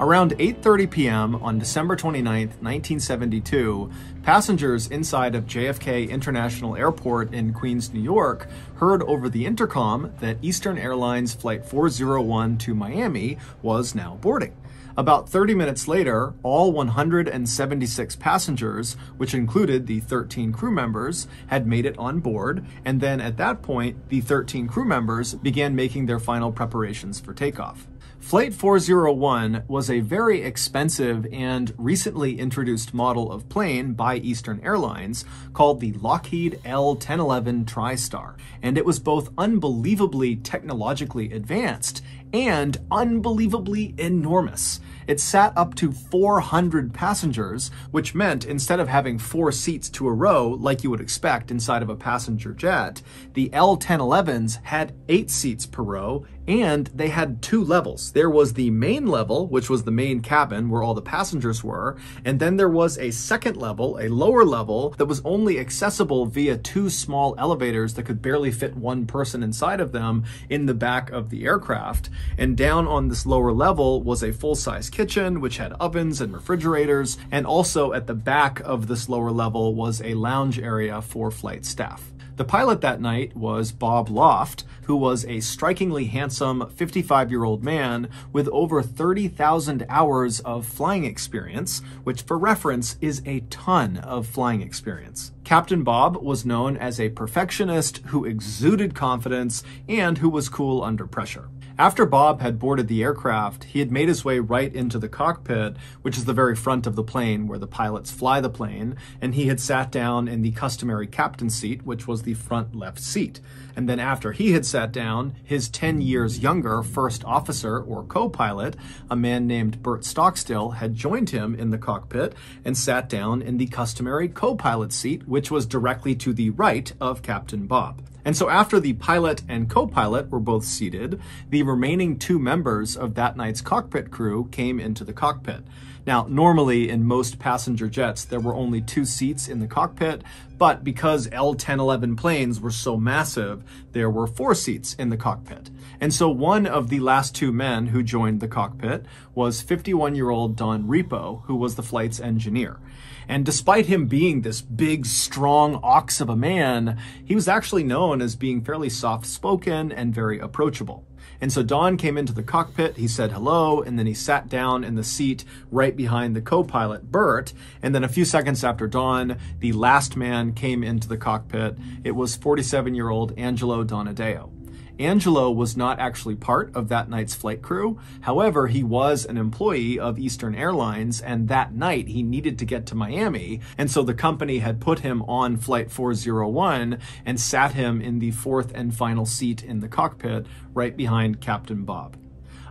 Around 8:30 p.m. on December 29, 1972, passengers inside of JFK International Airport in Queens, New York, heard over the intercom that Eastern Airlines Flight 401 to Miami was now boarding. About 30 minutes later, all 176 passengers, which included the 13 crew members, had made it on board, and then at that point, the 13 crew members began making their final preparations for takeoff. Flight 401 was a very expensive and recently introduced model of plane by Eastern Airlines called the Lockheed L-1011 TriStar, and it was both unbelievably technologically advanced and unbelievably enormous. It sat up to 400 passengers, which meant instead of having 4 seats to a row like you would expect inside of a passenger jet, the L-1011s had 8 seats per row, and they had 2 levels. There was the main level, which was the main cabin where all the passengers were, and then there was a second level, a lower level, that was only accessible via 2 small elevators that could barely fit 1 person inside of them in the back of the aircraft. And down on this lower level was a full-size kitchen, which had ovens and refrigerators, and also at the back of this lower level was a lounge area for flight staff. The pilot that night was Bob Loft, who was a strikingly handsome 55-year-old man with over 30,000 hours of flying experience, which for reference is a ton of flying experience. Captain Bob was known as a perfectionist who exuded confidence and who was cool under pressure. After Bob had boarded the aircraft, he had made his way right into the cockpit, which is the very front of the plane where the pilots fly the plane, and he had sat down in the customary captain's seat, which was the front left seat. And then after he had sat down, his 10 years younger first officer or co-pilot, a man named Bert Stockstill, had joined him in the cockpit and sat down in the customary co-pilot seat, which was directly to the right of Captain Bob. And so after the pilot and co-pilot were both seated, the remaining 2 members of that night's cockpit crew came into the cockpit. Now, normally in most passenger jets, there were only 2 seats in the cockpit, but because L-1011 planes were so massive, there were 4 seats in the cockpit. And so one of the last 2 men who joined the cockpit was 51-year-old Don Repo, who was the flight's engineer. And despite him being this big, strong ox of a man, he was actually known as being fairly soft-spoken and very approachable. And so Don came into the cockpit, he said hello, and then he sat down in the seat right behind the co-pilot, Bert. And then a few seconds after Don, the last man came into the cockpit. It was 47-year-old Angelo Donadeo. Angelo was not actually part of that night's flight crew. However, he was an employee of Eastern Airlines, and that night he needed to get to Miami, and so the company had put him on Flight 401 and sat him in the 4th and final seat in the cockpit right behind Captain Bob.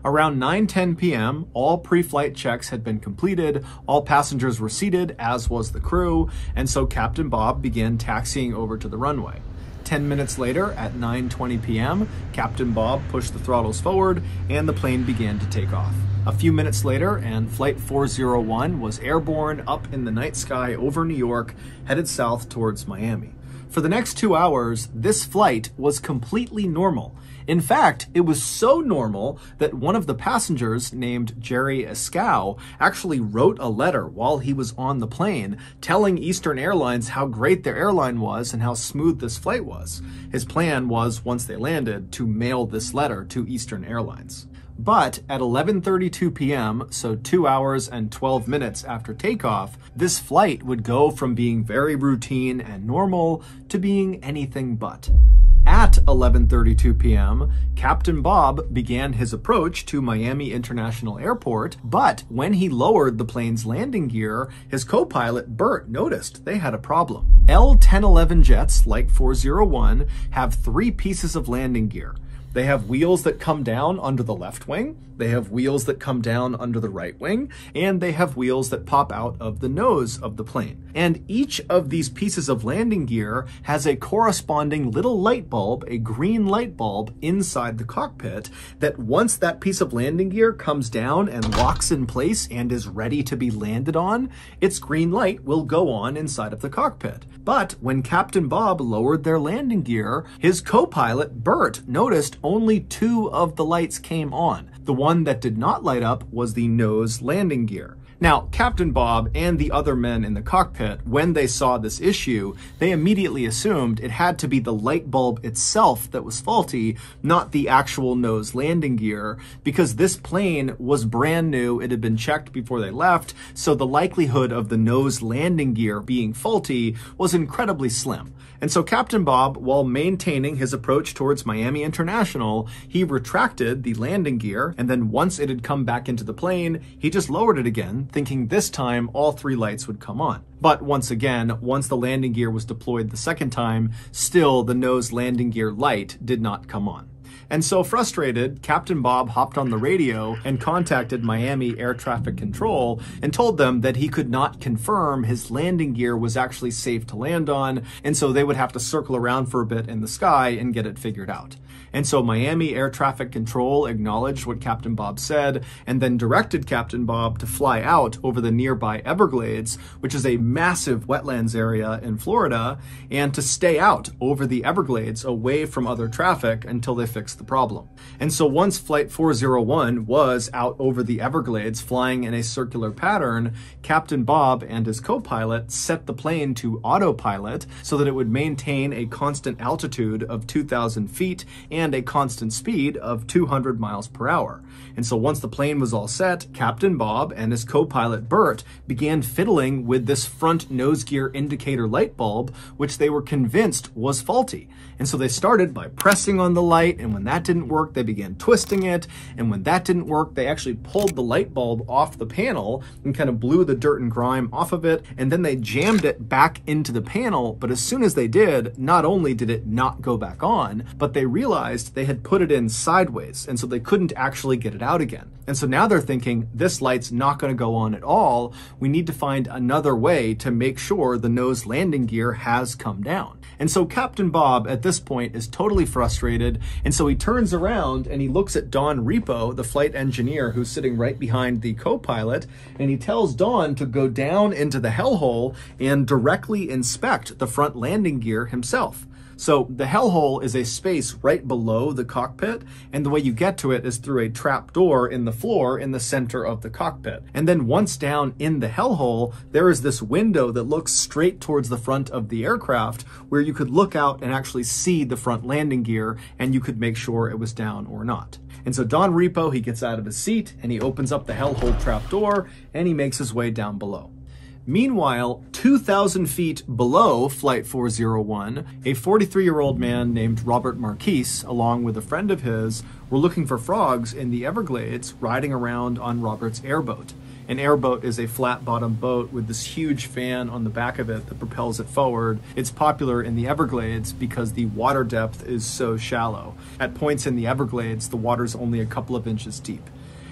Around 9:10 p.m., all pre-flight checks had been completed, all passengers were seated, as was the crew, and so Captain Bob began taxiing over to the runway. 10 minutes later, at 9:20 p.m., Captain Bob pushed the throttles forward and the plane began to take off. A few minutes later, and Flight 401 was airborne up in the night sky over New York, headed south towards Miami. For the next 2 hours, this flight was completely normal. In fact, it was so normal that one of the passengers, named Jerry Escow, actually wrote a letter while he was on the plane telling Eastern Airlines how great their airline was and how smooth this flight was. His plan was, once they landed, to mail this letter to Eastern Airlines. But at 11:32 p.m., so 2 hours and 12 minutes after takeoff, this flight would go from being very routine and normal to being anything but. At 11:32 p.m., Captain Bob began his approach to Miami International Airport, but when he lowered the plane's landing gear, his co-pilot Bert noticed they had a problem. L-1011 jets, like 401, have 3 pieces of landing gear. They have wheels that come down under the left wing, they have wheels that come down under the right wing, and they have wheels that pop out of the nose of the plane. And each of these pieces of landing gear has a corresponding little light bulb, a green light bulb, inside the cockpit that once that piece of landing gear comes down and locks in place and is ready to be landed on, its green light will go on inside of the cockpit. But when Captain Bob lowered their landing gear, his co-pilot, Bert, noticed, crashed, only 2 of the lights came on. The one that did not light up was the nose landing gear. Now, Captain Bob and the other men in the cockpit, when they saw this issue, they immediately assumed it had to be the light bulb itself that was faulty, not the actual nose landing gear, because this plane was brand new, it had been checked before they left, so the likelihood of the nose landing gear being faulty was incredibly slim. And so Captain Bob, while maintaining his approach towards Miami International, he retracted the landing gear, and then once it had come back into the plane, he just lowered it again, thinking this time all 3 lights would come on. But once again, once the landing gear was deployed the second time, still the nose landing gear light did not come on. And so frustrated, Captain Bob hopped on the radio and contacted Miami Air Traffic Control and told them that he could not confirm his landing gear was actually safe to land on, and so they would have to circle around for a bit in the sky and get it figured out. And so Miami Air Traffic Control acknowledged what Captain Bob said and then directed Captain Bob to fly out over the nearby Everglades, which is a massive wetlands area in Florida, and to stay out over the Everglades away from other traffic until they fixed the problem. And so once Flight 401 was out over the Everglades flying in a circular pattern, Captain Bob and his co-pilot set the plane to autopilot so that it would maintain a constant altitude of 2,000 feet and a constant speed of 200 miles per hour. And so once the plane was all set, Captain Bob and his co-pilot Bert began fiddling with this front nose gear indicator light bulb, which they were convinced was faulty. And so they started by pressing on the light, and when that didn't work, they began twisting it, and when that didn't work, they actually pulled the light bulb off the panel and kind of blew the dirt and grime off of it, and then they jammed it back into the panel. But as soon as they did, not only did it not go back on, but they realized they had put it in sideways, and so they couldn't actually get it out again. And so now they're thinking, this light's not going to go on at all. We need to find another way to make sure the nose landing gear has come down. And so Captain Bob at this point is totally frustrated, and so he turns around and he looks at Don Repo, the flight engineer who's sitting right behind the co-pilot, and he tells Don to go down into the hellhole and directly inspect the front landing gear himself. So the hellhole is a space right below the cockpit, and the way you get to it is through a trap door in the floor in the center of the cockpit. And then once down in the hellhole, there is this window that looks straight towards the front of the aircraft where you could look out and actually see the front landing gear, and you could make sure it was down or not. And so Don Repo, he gets out of his seat and he opens up the hellhole trap door and he makes his way down below. Meanwhile, 2,000 feet below Flight 401, a 43-year-old man named Robert Marquise, along with a friend of his, were looking for frogs in the Everglades, riding around on Robert's airboat. An airboat is a flat-bottomed boat with this huge fan on the back of it that propels it forward. It's popular in the Everglades because the water depth is so shallow. At points in the Everglades, the water's only a couple of inches deep.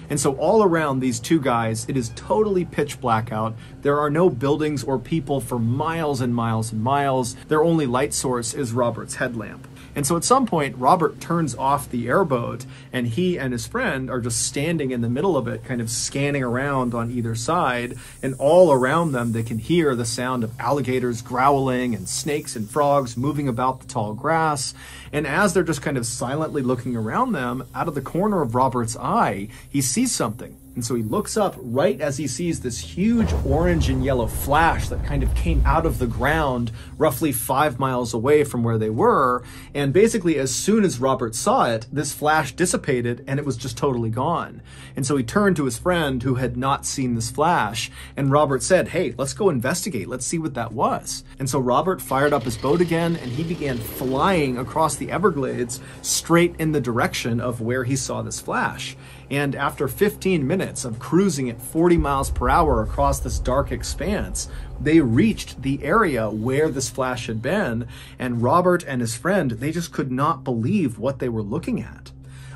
And so all around these two guys, it is totally pitch black out. There are no buildings or people for miles and miles and miles. Their only light source is Robert's headlamp. And so at some point, Robert turns off the airboat, and he and his friend are just standing in the middle of it, kind of scanning around on either side. And all around them, they can hear the sound of alligators growling and snakes and frogs moving about the tall grass. And as they're just kind of silently looking around them, out of the corner of Robert's eye, he sees something. And so he looks up right as he sees this huge orange and yellow flash that kind of came out of the ground roughly 5 miles away from where they were. And basically, as soon as Robert saw it, this flash dissipated and it was just totally gone. And so he turned to his friend who had not seen this flash. And Robert said, "Hey, let's go investigate. Let's see what that was." And so Robert fired up his boat again and he began flying across the Everglades straight in the direction of where he saw this flash. And after 15 minutes of cruising at 40 miles per hour across this dark expanse, they reached the area where this flash had been, and Robert and his friend, they just could not believe what they were looking at.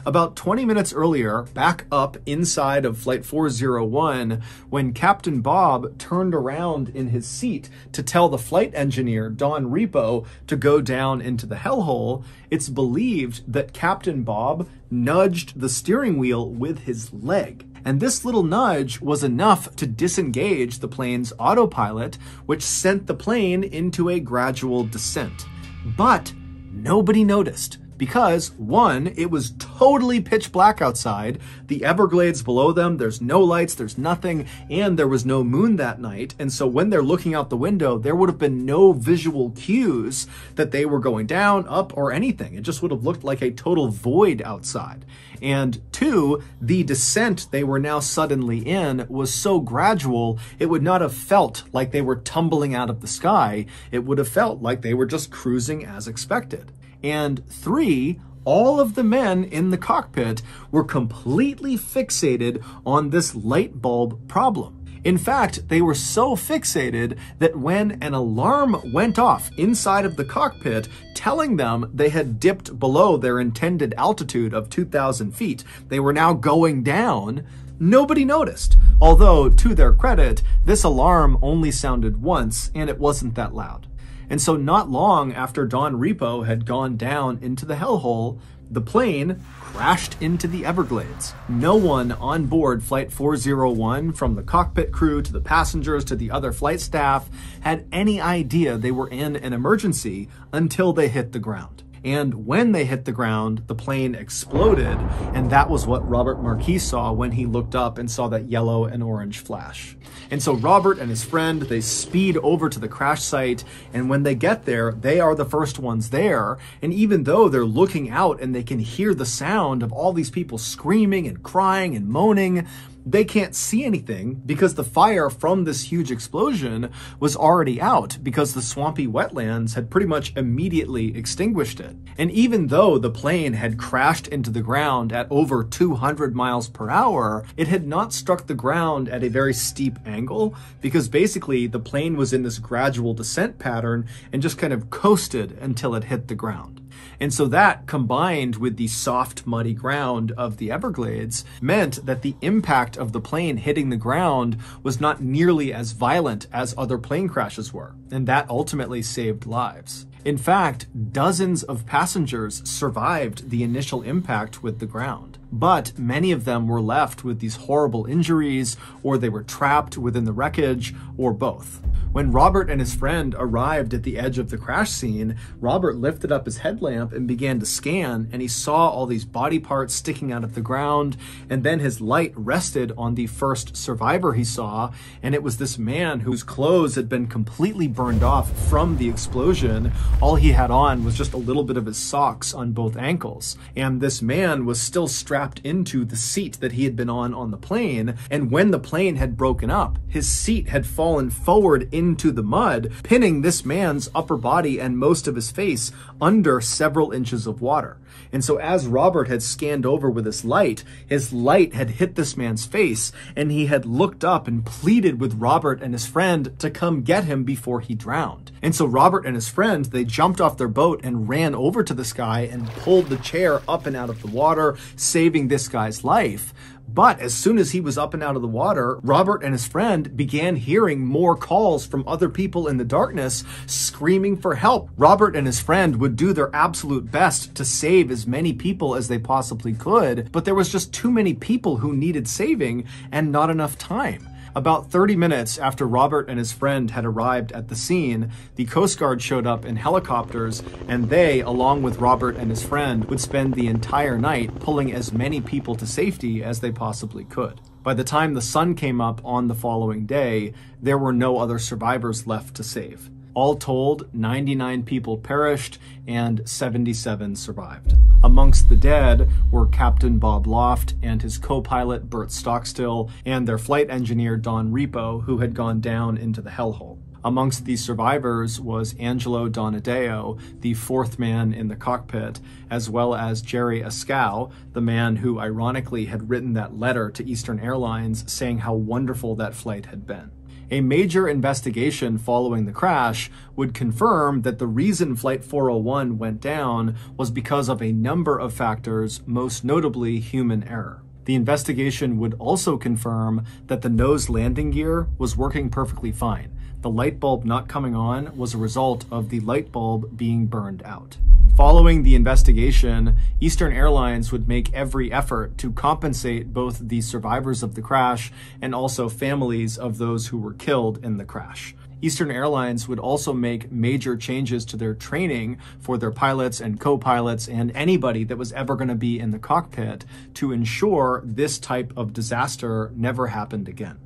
About 20 minutes earlier, back up inside of Flight 401, when Captain Bob turned around in his seat to tell the flight engineer, Don Repo, to go down into the hellhole, it's believed that Captain Bob nudged the steering wheel with his leg. And this little nudge was enough to disengage the plane's autopilot, which sent the plane into a gradual descent. But nobody noticed. because one, it was totally pitch black outside. The Everglades below them, there's no lights, there's nothing, and there was no moon that night. And so when they're looking out the window, there would have been no visual cues that they were going down, up, or anything. It just would have looked like a total void outside. And two, the descent they were now suddenly in was so gradual, it would not have felt like they were tumbling out of the sky. It would have felt like they were just cruising as expected. And three, all of the men in the cockpit were completely fixated on this light bulb problem. In fact, they were so fixated that when an alarm went off inside of the cockpit telling them they had dipped below their intended altitude of 2,000 feet, they were now going down, nobody noticed. Although, to their credit, this alarm only sounded once and it wasn't that loud. And so not long after Don Repo had gone down into the hellhole, the plane crashed into the Everglades. No one on board Flight 401, from the cockpit crew to the passengers to the other flight staff, had any idea they were in an emergency until they hit the ground. And when they hit the ground, the plane exploded, and that was what Robert Marquis saw when he looked up and saw that yellow and orange flash. And so Robert and his friend, they speed over to the crash site, and when they get there, they are the first ones there. And even though they're looking out and they can hear the sound of all these people screaming and crying and moaning, they can't see anything because the fire from this huge explosion was already out because the swampy wetlands had pretty much immediately extinguished it. And even though the plane had crashed into the ground at over 200 miles per hour, it had not struck the ground at a very steep angle because basically the plane was in this gradual descent pattern and just kind of coasted until it hit the ground. And so that, combined with the soft, muddy ground of the Everglades, meant that the impact of the plane hitting the ground was not nearly as violent as other plane crashes were, and that ultimately saved lives. In fact, dozens of passengers survived the initial impact with the ground, but many of them were left with these horrible injuries, or they were trapped within the wreckage, or both. When Robert and his friend arrived at the edge of the crash scene, Robert lifted up his headlamp and began to scan, and he saw all these body parts sticking out of the ground, and then his light rested on the first survivor he saw, and it was this man whose clothes had been completely burned off from the explosion. All he had on was just a little bit of his socks on both ankles, and this man was still strapped into the seat that he had been on the plane, and when the plane had broken up, his seat had fallen forward into the mud, pinning this man's upper body and most of his face under several inches of water. And so as Robert had scanned over with his light had hit this man's face, and he had looked up and pleaded with Robert and his friend to come get him before he drowned. And so Robert and his friend, they jumped off their boat and ran over to this guy and pulled the chair up and out of the water, saving this guy's life. But as soon as he was up and out of the water, Robert and his friend began hearing more calls from other people in the darkness screaming for help. Robert and his friend would do their absolute best to save as many people as they possibly could, but there was just too many people who needed saving and not enough time. About 30 minutes after Robert and his friend had arrived at the scene, the Coast Guard showed up in helicopters, and they, along with Robert and his friend, would spend the entire night pulling as many people to safety as they possibly could. By the time the sun came up on the following day, there were no other survivors left to save. All told, 99 people perished and 77 survived. Amongst the dead were Captain Bob Loft and his co-pilot Bert Stockstill and their flight engineer Don Repo, who had gone down into the hellhole. Amongst these survivors was Angelo Donadeo, the fourth man in the cockpit, as well as Jerry Ascow, the man who ironically had written that letter to Eastern Airlines saying how wonderful that flight had been. A major investigation following the crash would confirm that the reason Flight 401 went down was because of a number of factors, most notably human error. The investigation would also confirm that the nose landing gear was working perfectly fine. The light bulb not coming on was a result of the light bulb being burned out. Following the investigation, Eastern Airlines would make every effort to compensate both the survivors of the crash and also families of those who were killed in the crash. Eastern Airlines would also make major changes to their training for their pilots and co-pilots and anybody that was ever going to be in the cockpit to ensure this type of disaster never happened again.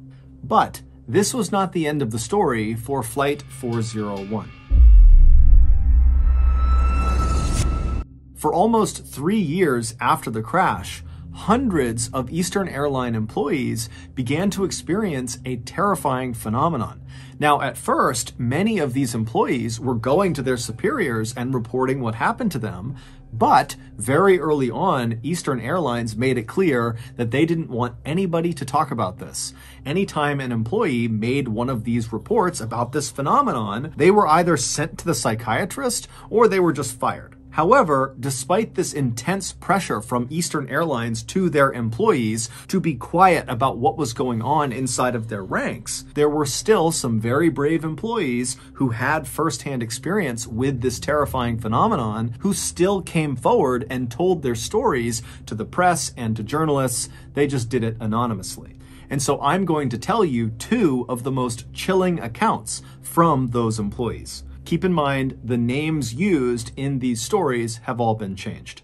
But this was not the end of the story for Flight 401. For almost 3 years after the crash, hundreds of Eastern Airline employees began to experience a terrifying phenomenon. Now, at first, many of these employees were going to their superiors and reporting what happened to them, but very early on, Eastern Airlines made it clear that they didn't want anybody to talk about this. Anytime an employee made one of these reports about this phenomenon, they were either sent to the psychiatrist or they were just fired. However, despite this intense pressure from Eastern Airlines to their employees to be quiet about what was going on inside of their ranks, there were still some very brave employees who had firsthand experience with this terrifying phenomenon who still came forward and told their stories to the press and to journalists. They just did it anonymously. And so I'm going to tell you 2 of the most chilling accounts from those employees. Keep in mind, the names used in these stories have all been changed.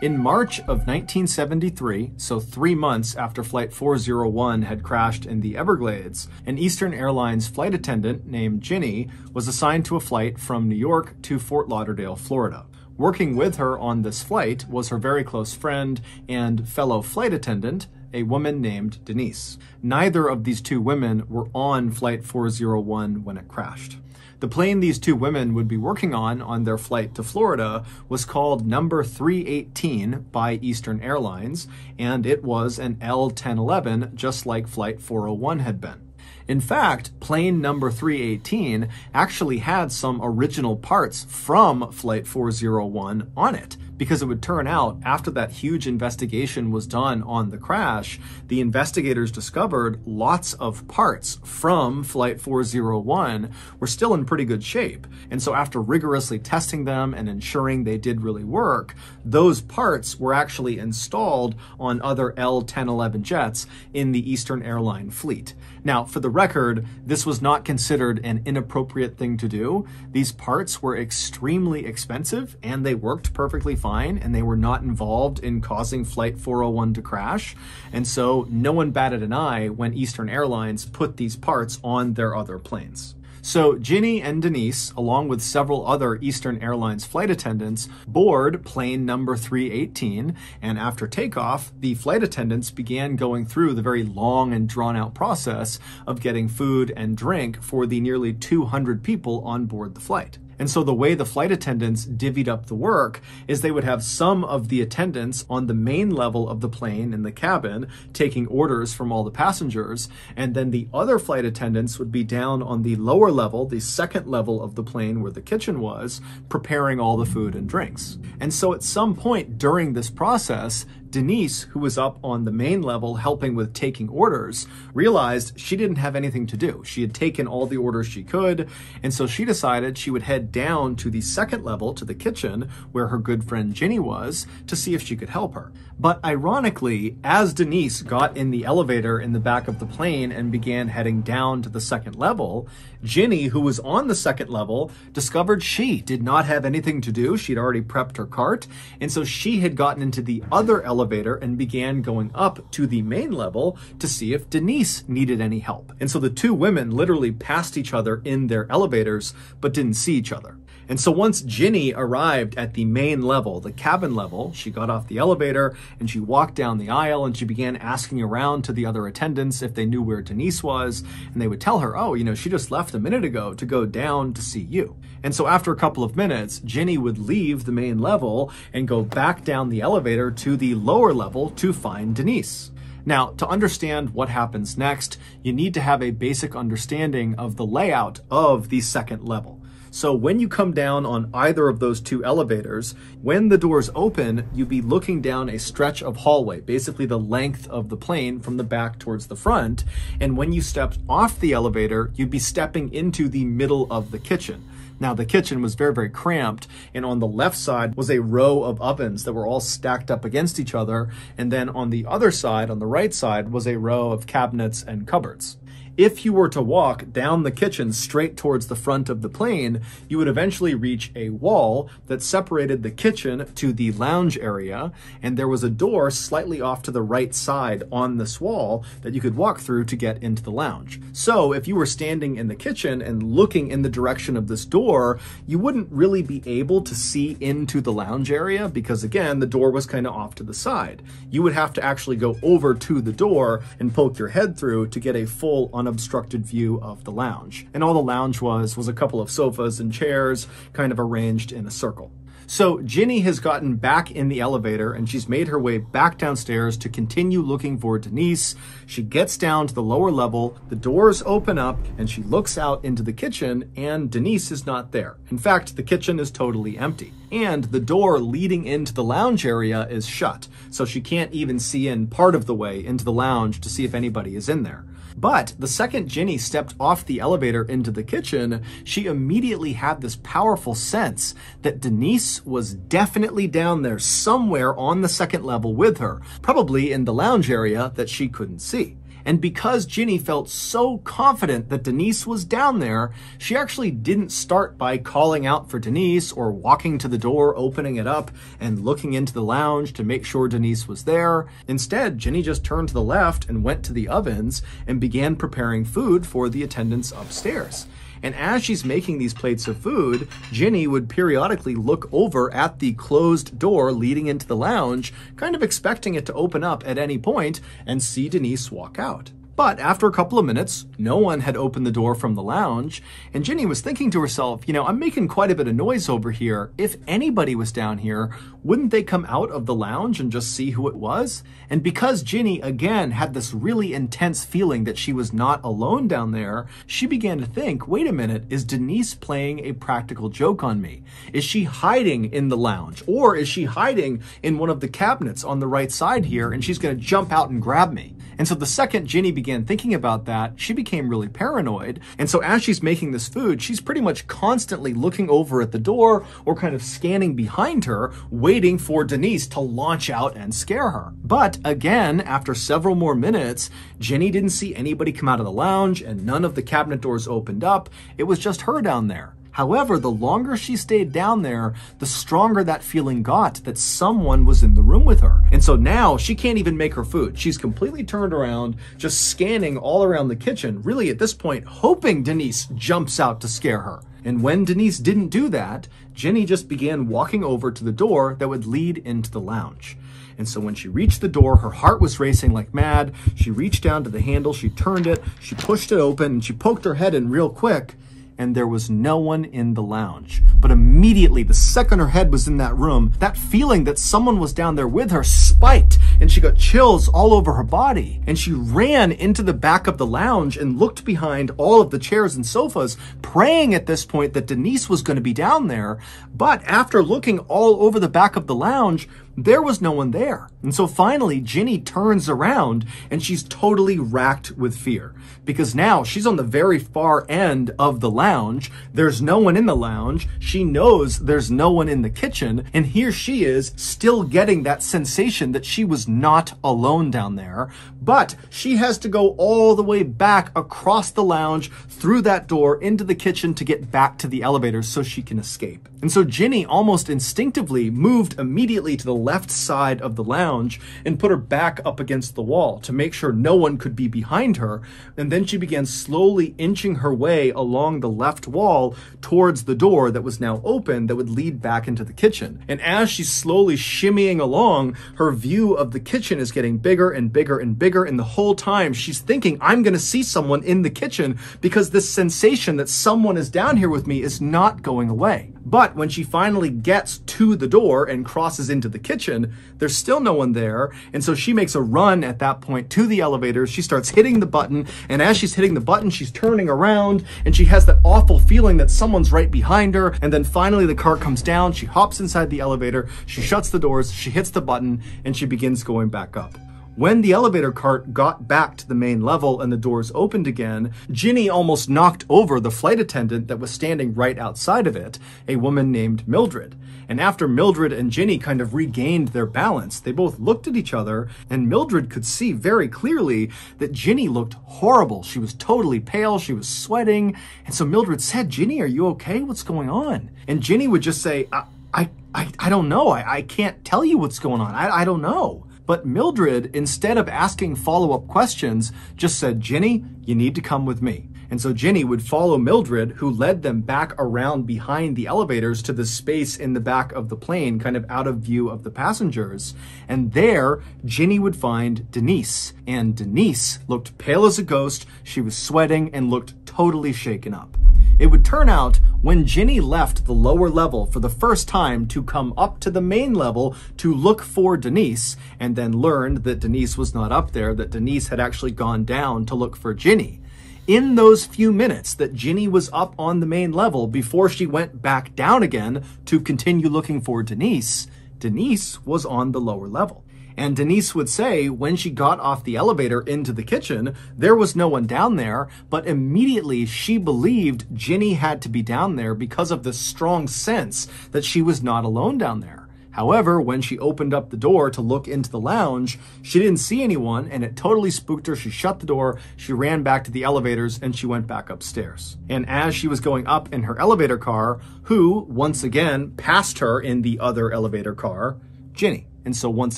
In March of 1973, so 3 months after Flight 401 had crashed in the Everglades, an Eastern Airlines flight attendant named Ginny was assigned to a flight from New York to Fort Lauderdale, Florida. Working with her on this flight was her very close friend and fellow flight attendant, a woman named Denise. Neither of these 2 women were on Flight 401 when it crashed. The plane these 2 women would be working on their flight to Florida was called number 318 by Eastern Airlines, and it was an L-1011, just like Flight 401 had been. In fact, plane number 318 actually had some original parts from Flight 401 on it, because it would turn out after that huge investigation was done on the crash, the investigators discovered lots of parts from Flight 401 were still in pretty good shape. And so after rigorously testing them and ensuring they did really work, those parts were actually installed on other L-1011 jets in the Eastern Airline fleet. Now, for the record, this was not considered an inappropriate thing to do. These parts were extremely expensive and they worked perfectly fine, and they were not involved in causing Flight 401 to crash. And so no one batted an eye when Eastern Airlines put these parts on their other planes. So Ginny and Denise, along with several other Eastern Airlines flight attendants, board plane number 318, and after takeoff, the flight attendants began going through the very long and drawn-out process of getting food and drink for the nearly 200 people on board the flight. And so the way the flight attendants divvied up the work is they would have some of the attendants on the main level of the plane in the cabin taking orders from all the passengers, and then the other flight attendants would be down on the lower level, the second level of the plane where the kitchen was, preparing all the food and drinks. And so at some point during this process, Denise, who was up on the main level helping with taking orders, realized she didn't have anything to do. She had taken all the orders she could, and so she decided she would head down to the second level, to the kitchen, where her good friend Ginny was, to see if she could help her. But ironically, as Denise got in the elevator in the back of the plane and began heading down to the second level, Ginny, who was on the second level, discovered she did not have anything to do. She'd already prepped her cart, and so she had gotten into the other elevator and began going up to the main level to see if Denise needed any help. And so the 2 women literally passed each other in their elevators, but didn't see each other. And so once Ginny arrived at the main level, the cabin level, she got off the elevator and she walked down the aisle and she began asking around to the other attendants if they knew where Denise was. And they would tell her, oh, she just left a minute ago to go down to see you. And so after a couple of minutes, Ginny would leave the main level and go back down the elevator to the lower level to find Denise. Now, to understand what happens next, you need to have a basic understanding of the layout of the second level. So when you come down on either of those 2 elevators, when the doors open, you'd be looking down a stretch of hallway, basically the length of the plane from the back towards the front. And when you stepped off the elevator, you'd be stepping into the middle of the kitchen, Now, the kitchen was very, very cramped, and on the left side was a row of ovens that were all stacked up against each other, and then on the other side, on the right side, was a row of cabinets and cupboards. If you were to walk down the kitchen straight towards the front of the plane, you would eventually reach a wall that separated the kitchen to the lounge area, and there was a door slightly off to the right side on this wall that you could walk through to get into the lounge. So if you were standing in the kitchen and looking in the direction of this door, you wouldn't really be able to see into the lounge area because, again, the door was kind of off to the side. You would have to actually go over to the door and poke your head through to get a full unobstructed view of the lounge. And all the lounge was a couple of sofas and chairs kind of arranged in a circle. So Ginny has gotten back in the elevator and she's made her way back downstairs to continue looking for Denise. She gets down to the lower level, the doors open up, and she looks out into the kitchen, and Denise is not there. In fact, the kitchen is totally empty. And the door leading into the lounge area is shut, so she can't even see in part of the way into the lounge to see if anybody is in there. But the second Ginny stepped off the elevator into the kitchen, she immediately had this powerful sense that Denise was definitely down there somewhere on the second level with her, probably in the lounge area that she couldn't see. And because Ginny felt so confident that Denise was down there, she actually didn't start by calling out for Denise or walking to the door, opening it up, and looking into the lounge to make sure Denise was there. Instead, Ginny just turned to the left and went to the ovens and began preparing food for the attendants upstairs. And as she's making these plates of food, Ginny would periodically look over at the closed door leading into the lounge, kind of expecting it to open up at any point and see Denise walk out. But after a couple of minutes, no one had opened the door from the lounge, and Ginny was thinking to herself, I'm making quite a bit of noise over here. If anybody was down here, wouldn't they come out of the lounge and just see who it was? And because Ginny, again, had this really intense feeling that she was not alone down there, she began to think, wait a minute, is Denise playing a practical joke on me? Is she hiding in the lounge? Or is she hiding in one of the cabinets on the right side here, and she's going to jump out and grab me? And so the second Ginny began thinking about that, she became really paranoid. And so as she's making this food, she's pretty much constantly looking over at the door or kind of scanning behind her, waiting for Denise to launch out and scare her. But again, after several more minutes, Ginny didn't see anybody come out of the lounge and none of the cabinet doors opened up. It was just her down there. However, the longer she stayed down there, the stronger that feeling got that someone was in the room with her. And so now she can't even make her food. She's completely turned around, just scanning all around the kitchen, really at this point hoping Denise jumps out to scare her. And when Denise didn't do that, Ginny just began walking over to the door that would lead into the lounge. And so when she reached the door, her heart was racing like mad. She reached down to the handle, she turned it, she pushed it open, and she poked her head in real quick. And there was no one in the lounge. But immediately, the second her head was in that room, that feeling that someone was down there with her spiked, and she got chills all over her body. And she ran into the back of the lounge and looked behind all of the chairs and sofas, praying at this point that Denise was going to be down there. But after looking all over the back of the lounge, there was no one there. And so finally, Ginny turns around and she's totally racked with fear because now she's on the very far end of the lounge. There's no one in the lounge. She knows there's no one in the kitchen. And here she is still getting that sensation that she was not alone down there. But she has to go all the way back across the lounge through that door into the kitchen to get back to the elevator so she can escape. And so Ginny almost instinctively moved immediately to the left side of the lounge and put her back up against the wall to make sure no one could be behind her. And then she began slowly inching her way along the left wall towards the door that was now open that would lead back into the kitchen. And as she's slowly shimmying along, her view of the kitchen is getting bigger and bigger and bigger. And the whole time she's thinking, I'm going to see someone in the kitchen because this sensation that someone is down here with me is not going away. But when she finally gets to the door and crosses into the kitchen, there's still no one there. And so she makes a run at that point to the elevator. She starts hitting the button. And as she's hitting the button, she's turning around and she has that awful feeling that someone's right behind her. And then finally the car comes down. She hops inside the elevator. She shuts the doors. She hits the button and she begins going back up. When the elevator cart got back to the main level and the doors opened again, Ginny almost knocked over the flight attendant that was standing right outside of it, a woman named Mildred. And after Mildred and Ginny kind of regained their balance, they both looked at each other, and Mildred could see very clearly that Ginny looked horrible. She was totally pale, she was sweating, and so Mildred said, "Ginny, are you okay? What's going on?" And Ginny would just say, I don't know. I can't tell you what's going on. I don't know. But Mildred, instead of asking follow-up questions, just said, "Ginny, you need to come with me." And so Ginny would follow Mildred, who led them back around behind the elevators to the space in the back of the plane, kind of out of view of the passengers. And there, Ginny would find Denise. And Denise looked pale as a ghost. She was sweating and looked totally shaken up. It would turn out when Ginny left the lower level for the first time to come up to the main level to look for Denise, and then learned that Denise was not up there, that Denise had actually gone down to look for Ginny. In those few minutes that Ginny was up on the main level before she went back down again to continue looking for Denise, Denise was on the lower level. And Denise would say when she got off the elevator into the kitchen, there was no one down there, but immediately she believed Ginny had to be down there because of the strong sense that she was not alone down there. However, when she opened up the door to look into the lounge, she didn't see anyone, and it totally spooked her. She shut the door, she ran back to the elevators, and she went back upstairs. And as she was going up in her elevator car, who, once again, passed her in the other elevator car? Ginny. And so once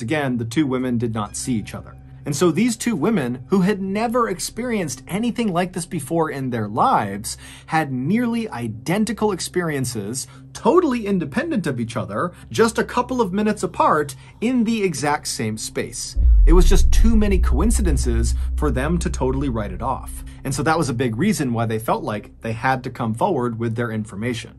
again, the two women did not see each other. And so these two women, who had never experienced anything like this before in their lives, had nearly identical experiences, totally independent of each other, just a couple of minutes apart in the exact same space. It was just too many coincidences for them to totally write it off. And so that was a big reason why they felt like they had to come forward with their information.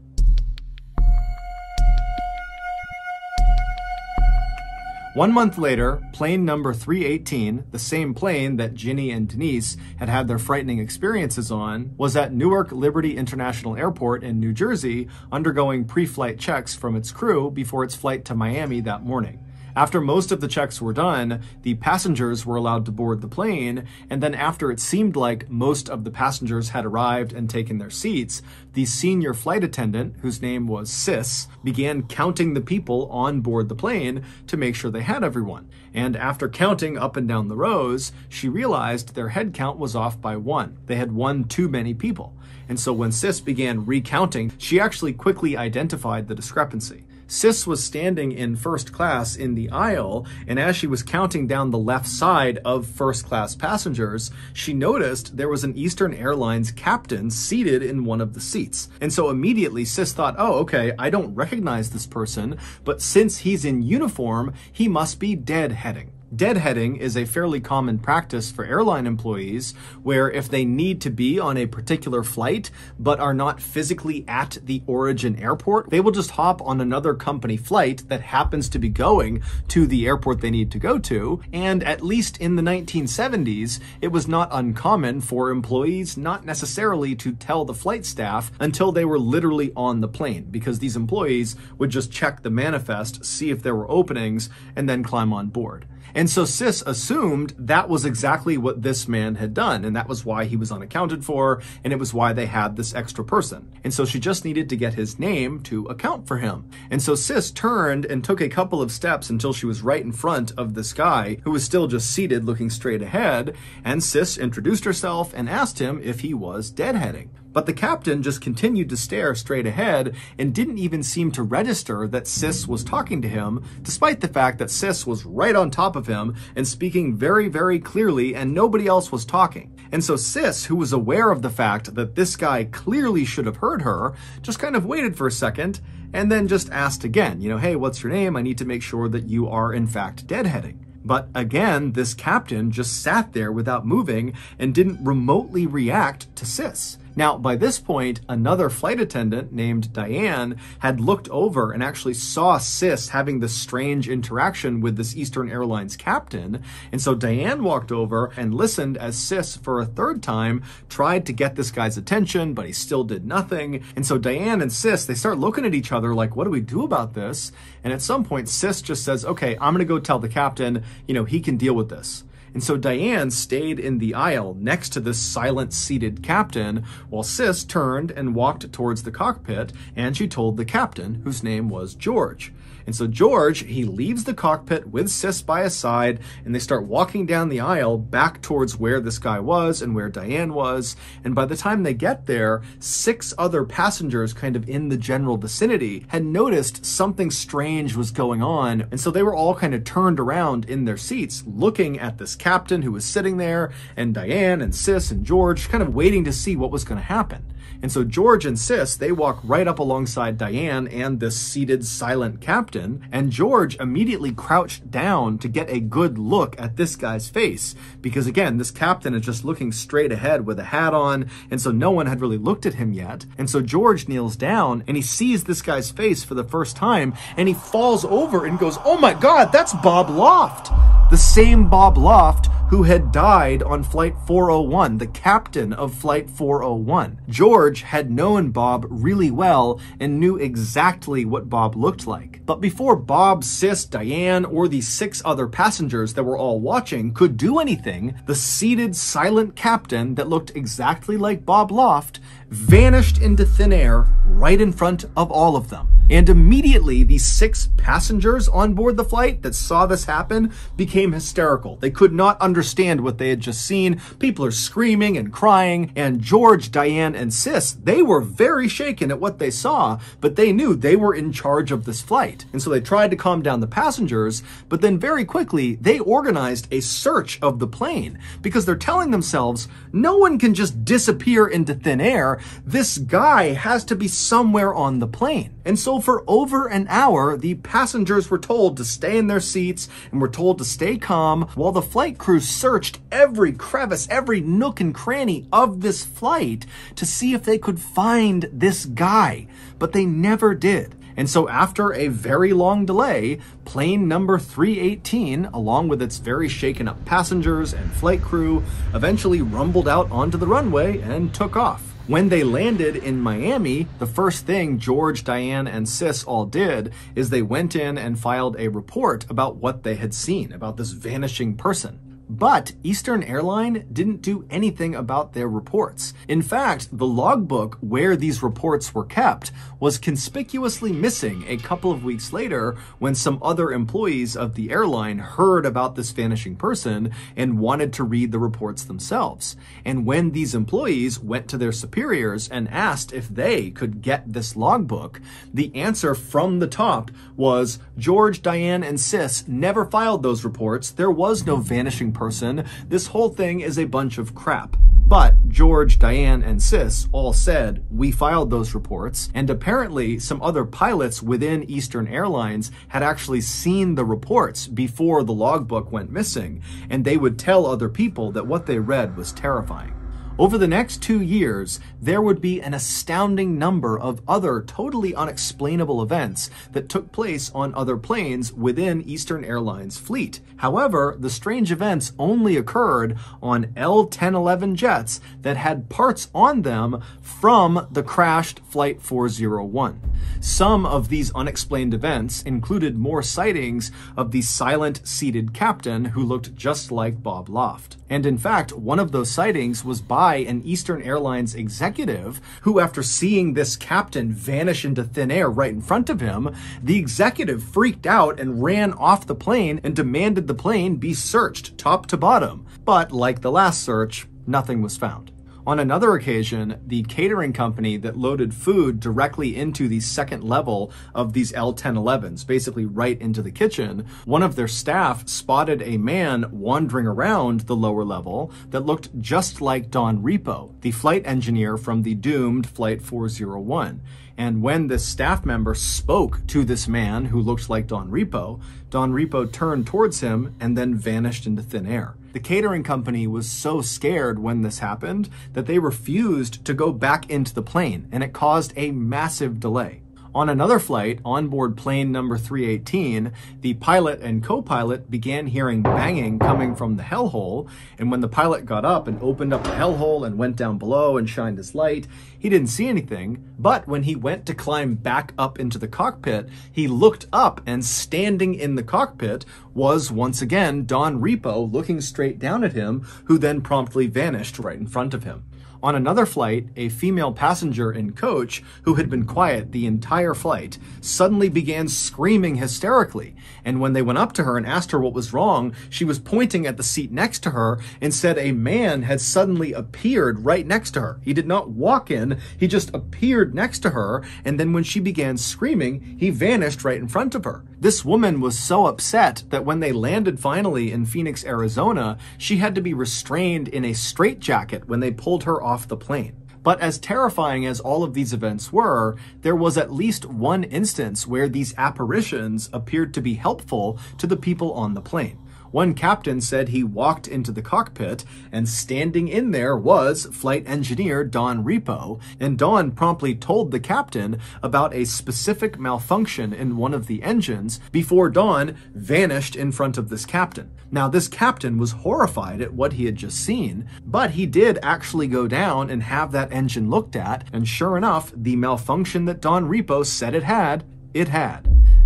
One month later, plane number 318, the same plane that Ginny and Denise had had their frightening experiences on, was at Newark Liberty International Airport in New Jersey, undergoing pre-flight checks from its crew before its flight to Miami that morning. After most of the checks were done, the passengers were allowed to board the plane, and then after it seemed like most of the passengers had arrived and taken their seats, the senior flight attendant, whose name was Sis, began counting the people on board the plane to make sure they had everyone. And after counting up and down the rows, she realized their head count was off by one. They had one too many people. And so when Sis began recounting, she actually quickly identified the discrepancy. Sis was standing in first class in the aisle, and as she was counting down the left side of first class passengers, she noticed there was an Eastern Airlines captain seated in one of the seats. And so immediately Sis thought, oh, okay, I don't recognize this person, but since he's in uniform, he must be deadheading. Deadheading is a fairly common practice for airline employees where if they need to be on a particular flight but are not physically at the origin airport, they will just hop on another company flight that happens to be going to the airport they need to go to. And at least in the 1970s, it was not uncommon for employees not necessarily to tell the flight staff until they were literally on the plane, because these employees would just check the manifest, see if there were openings, and then climb on board. And so Sis assumed that was exactly what this man had done, and that was why he was unaccounted for, and it was why they had this extra person. And so she just needed to get his name to account for him. And so Sis turned and took a couple of steps until she was right in front of this guy who was still just seated looking straight ahead, and Sis introduced herself and asked him if he was deadheading. But the captain just continued to stare straight ahead and didn't even seem to register that Sis was talking to him, despite the fact that Sis was right on top of him and speaking very, very clearly, and nobody else was talking. And so Sis, who was aware of the fact that this guy clearly should have heard her, just kind of waited for a second and then just asked again, hey, what's your name? I need to make sure that you are in fact deadheading. But again, this captain just sat there without moving and didn't remotely react to Sis. Now, by this point, another flight attendant named Diane had looked over and actually saw Sis having this strange interaction with this Eastern Airlines captain. And so Diane walked over and listened as Sis, for a third time, tried to get this guy's attention, but he still did nothing. And so Diane and Sis, they start looking at each other like, what do we do about this? And at some point, Sis just says, okay, I'm gonna go tell the captain, he can deal with this. And so Diane stayed in the aisle next to this silent seated captain while Sis turned and walked towards the cockpit, and she told the captain, whose name was George. And so George, he leaves the cockpit with Sis by his side, and they start walking down the aisle back towards where this guy was and where Diane was. And by the time they get there, 6 other passengers kind of in the general vicinity had noticed something strange was going on. And so they were all kind of turned around in their seats, looking at this captain who was sitting there, and Diane and Sis and George kind of waiting to see what was going to happen. And so George and Sis, they walk right up alongside Diane and this seated silent captain, and George immediately crouched down to get a good look at this guy's face, because again, this captain is just looking straight ahead with a hat on, and so no one had really looked at him yet. And so George kneels down and he sees this guy's face for the first time, and he falls over and goes, oh my God, that's Bob Loft! The same Bob Loft who had died on Flight 401, the captain of Flight 401. George had known Bob really well and knew exactly what Bob looked like. But before Bob, Sis, Diane, or the 6 other passengers that were all watching could do anything, the seated, silent captain that looked exactly like Bob Loft vanished into thin air right in front of all of them. And immediately, these 6 passengers on board the flight that saw this happen became hysterical. They could not understand what they had just seen. People are screaming and crying, and George, Diane, and Sis, they were very shaken at what they saw, but they knew they were in charge of this flight. And so they tried to calm down the passengers, but then very quickly, they organized a search of the plane, because they're telling themselves, no one can just disappear into thin air. This guy has to be somewhere on the plane. And so for over an hour, the passengers were told to stay in their seats and were told to stay calm while the flight crew searched every crevice, every nook and cranny of this flight to see if they could find this guy. But they never did. And so after a very long delay, plane number 318, along with its very shaken up passengers and flight crew, eventually rumbled out onto the runway and took off. When they landed in Miami, the first thing George, Diane, and Sis all did is they went in and filed a report about what they had seen, about this vanishing person. But Eastern Airline didn't do anything about their reports. In fact, the logbook where these reports were kept was conspicuously missing a couple of weeks later when some other employees of the airline heard about this vanishing person and wanted to read the reports themselves. And when these employees went to their superiors and asked if they could get this logbook, the answer from the top was George, Diane, and Sis never filed those reports. There was no vanishing person. This whole thing is a bunch of crap. But George, Diane, and Sis all said, we filed those reports, and apparently some other pilots within Eastern Airlines had actually seen the reports before the logbook went missing, and they would tell other people that what they read was terrifying. Over the next 2 years, there would be an astounding number of other totally unexplainable events that took place on other planes within Eastern Airlines' fleet. However, the strange events only occurred on L-1011 jets that had parts on them from the crashed Flight 401. Some of these unexplained events included more sightings of the silent seated captain who looked just like Bob Loft. And in fact, one of those sightings was by an Eastern Airlines executive who, after seeing this captain vanish into thin air right in front of him, the executive freaked out and ran off the plane and demanded the plane be searched top to bottom. But like the last search, nothing was found. On another occasion, the catering company that loaded food directly into the second level of these L-1011s, basically right into the kitchen, one of their staff spotted a man wandering around the lower level that looked just like Don Repo, the flight engineer from the doomed Flight 401. And when this staff member spoke to this man who looked like Don Repo turned towards him and then vanished into thin air. The catering company was so scared when this happened that they refused to go back into the plane, and it caused a massive delay. On another flight, on board plane number 318, the pilot and co-pilot began hearing banging coming from the hellhole, and when the pilot got up and opened up the hellhole and went down below and shined his light, he didn't see anything, but when he went to climb back up into the cockpit, he looked up, and standing in the cockpit was once again Don Repo looking straight down at him, who then promptly vanished right in front of him. On another flight, a female passenger and coach, who had been quiet the entire flight, suddenly began screaming hysterically, and when they went up to her and asked her what was wrong, she was pointing at the seat next to her and said a man had suddenly appeared right next to her. He did not walk in, he just appeared next to her, and then when she began screaming, he vanished right in front of her. This woman was so upset that when they landed finally in Phoenix, Arizona, she had to be restrained in a straitjacket when they pulled her off the plane. But as terrifying as all of these events were, there was at least one instance where these apparitions appeared to be helpful to the people on the plane. One captain said he walked into the cockpit, and standing in there was flight engineer Don Repo, and Don promptly told the captain about a specific malfunction in one of the engines before Don vanished in front of this captain. Now, this captain was horrified at what he had just seen, but he did actually go down and have that engine looked at, and sure enough, the malfunction that Don Repo said it had.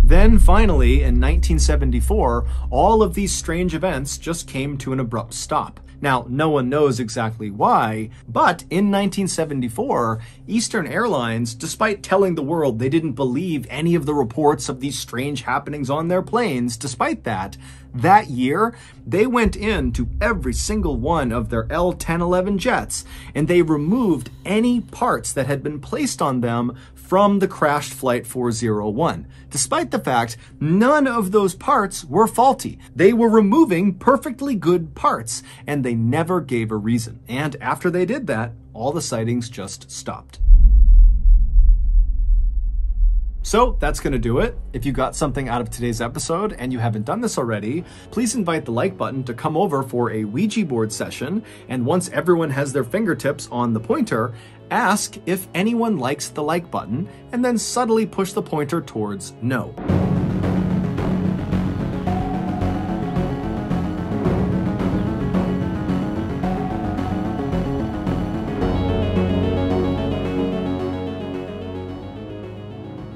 Then finally, in 1974, all of these strange events just came to an abrupt stop. Now, no one knows exactly why, but in 1974, Eastern Airlines, despite telling the world they didn't believe any of the reports of these strange happenings on their planes, despite that year, they went into every single one of their L-1011 jets, and they removed any parts that had been placed on them from the crashed Flight 401, despite the fact none of those parts were faulty. They were removing perfectly good parts, and they never gave a reason. And after they did that, all the sightings just stopped. So that's going to do it. If you got something out of today's episode and you haven't done this already, please invite the like button to come over for a Ouija board session. And once everyone has their fingertips on the pointer, ask if anyone likes the like button and then subtly push the pointer towards no.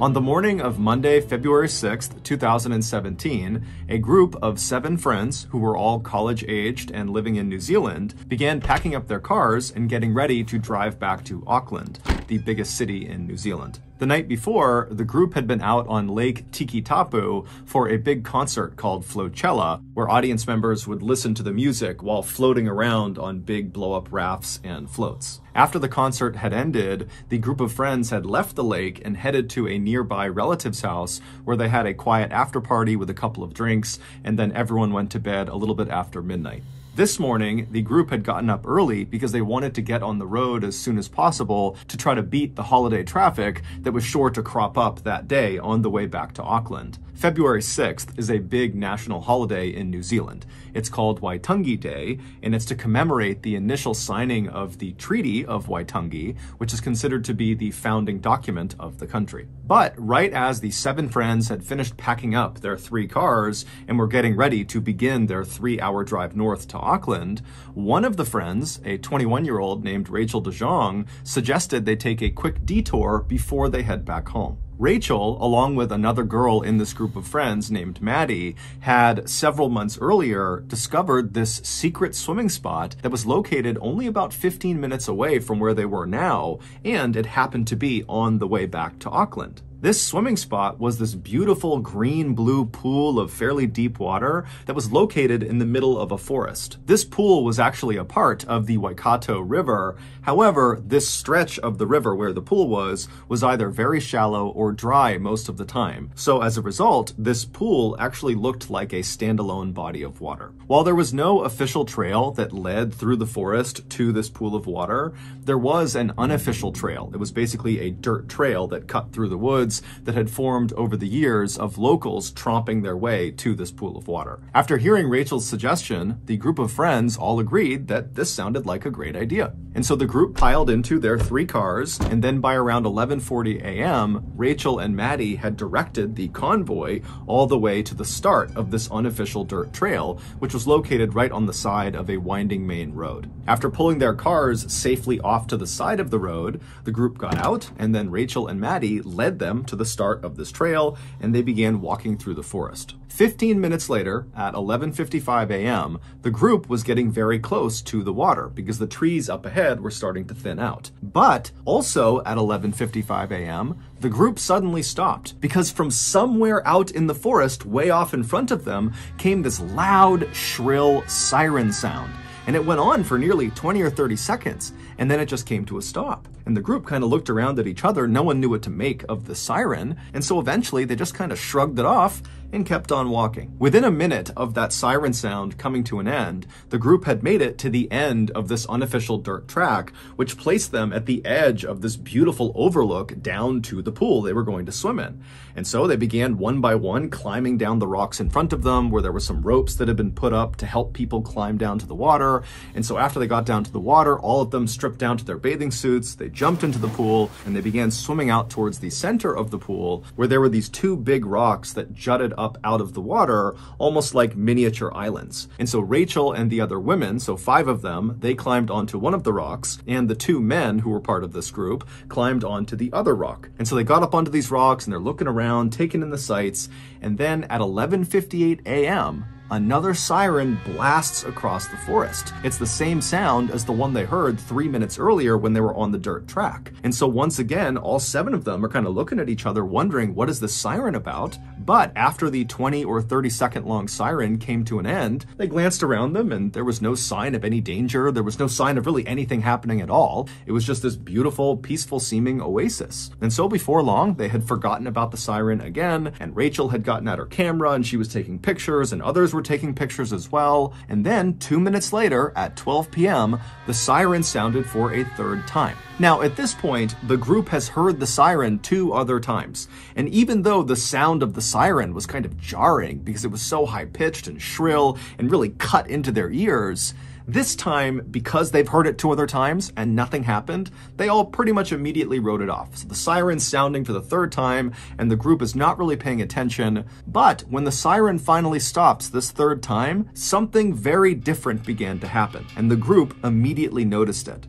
On the morning of Monday, February 6th, 2017, a group of 7 friends who were all college-aged and living in New Zealand began packing up their cars and getting ready to drive back to Auckland, the biggest city in New Zealand. The night before, the group had been out on Lake Tikitapu for a big concert called Flocella, where audience members would listen to the music while floating around on big blow-up rafts and floats. After the concert had ended, the group of friends had left the lake and headed to a nearby relative's house where they had a quiet after-party with a couple of drinks, and then everyone went to bed a little bit after midnight. This morning, the group had gotten up early because they wanted to get on the road as soon as possible to try to beat the holiday traffic that was sure to crop up that day on the way back to Auckland. February 6th is a big national holiday in New Zealand. It's called Waitangi Day, and it's to commemorate the initial signing of the Treaty of Waitangi, which is considered to be the founding document of the country. But right as the 7 friends had finished packing up their 3 cars and were getting ready to begin their 3-hour drive north to Auckland, one of the friends, a 21-year-old named Rachel DeJong, suggested they take a quick detour before they head back home. Rachel, along with another girl in this group of friends named Maddie, had several months earlier discovered this secret swimming spot that was located only about 15 minutes away from where they were now, and it happened to be on the way back to Auckland. This swimming spot was this beautiful green-blue pool of fairly deep water that was located in the middle of a forest. This pool was actually a part of the Waikato River. However, this stretch of the river where the pool was either very shallow or dry most of the time. So as a result, this pool actually looked like a standalone body of water. While there was no official trail that led through the forest to this pool of water, there was an unofficial trail. It was basically a dirt trail that cut through the woods crowds that had formed over the years of locals tromping their way to this pool of water. After hearing Rachel's suggestion, the group of friends all agreed that this sounded like a great idea. And so the group piled into their 3 cars, and then by around 11:40 a.m., Rachel and Maddie had directed the convoy all the way to the start of this unofficial dirt trail, which was located right on the side of a winding main road. After pulling their cars safely off to the side of the road, the group got out, and then Rachel and Maddie led them to the start of this trail, and they began walking through the forest. 15 minutes later, at 11:55 a.m., the group was getting very close to the water because the trees up ahead were starting to thin out. But also at 11:55 a.m., the group suddenly stopped because from somewhere out in the forest, way off in front of them, came this loud, shrill siren sound. And it went on for nearly 20 or 30 seconds, and then it just came to a stop. And the group kind of looked around at each other. No one knew what to make of the siren, and so eventually they just kind of shrugged it off and kept on walking. Within a minute of that siren sound coming to an end, the group had made it to the end of this unofficial dirt track, which placed them at the edge of this beautiful overlook down to the pool they were going to swim in. And so they began one by one climbing down the rocks in front of them, where there were some ropes that had been put up to help people climb down to the water. And so after they got down to the water, all of them stripped down to their bathing suits, they jumped into the pool, and they began swimming out towards the center of the pool, where there were these 2 big rocks that jutted up out of the water, almost like miniature islands. And so Rachel and the other women, so 5 of them, they climbed onto one of the rocks, and the 2 men who were part of this group climbed onto the other rock. And so they got up onto these rocks, and they're looking around, taking in the sights, and then at 11:58 a.m., another siren blasts across the forest. It's the same sound as the one they heard 3 minutes earlier when they were on the dirt track. And so once again, all 7 of them are kind of looking at each other wondering, what is this siren about? But after the 20 or 30 second long siren came to an end, they glanced around them and there was no sign of any danger. There was no sign of really anything happening at all. It was just this beautiful, peaceful seeming oasis. And so before long, they had forgotten about the siren again, and Rachel had gotten out her camera and she was taking pictures, and others were taking pictures as well. And then 2 minutes later at 12 p.m., the siren sounded for a 3rd time. Now at this point, the group has heard the siren 2 other times. And even though the sound of the siren was kind of jarring because it was so high-pitched and shrill and really cut into their ears, this time, because they've heard it 2 other times and nothing happened, they all pretty much immediately wrote it off. So the siren's sounding for the 3rd time, and the group is not really paying attention. But when the siren finally stops this 3rd time, something very different began to happen, and the group immediately noticed it.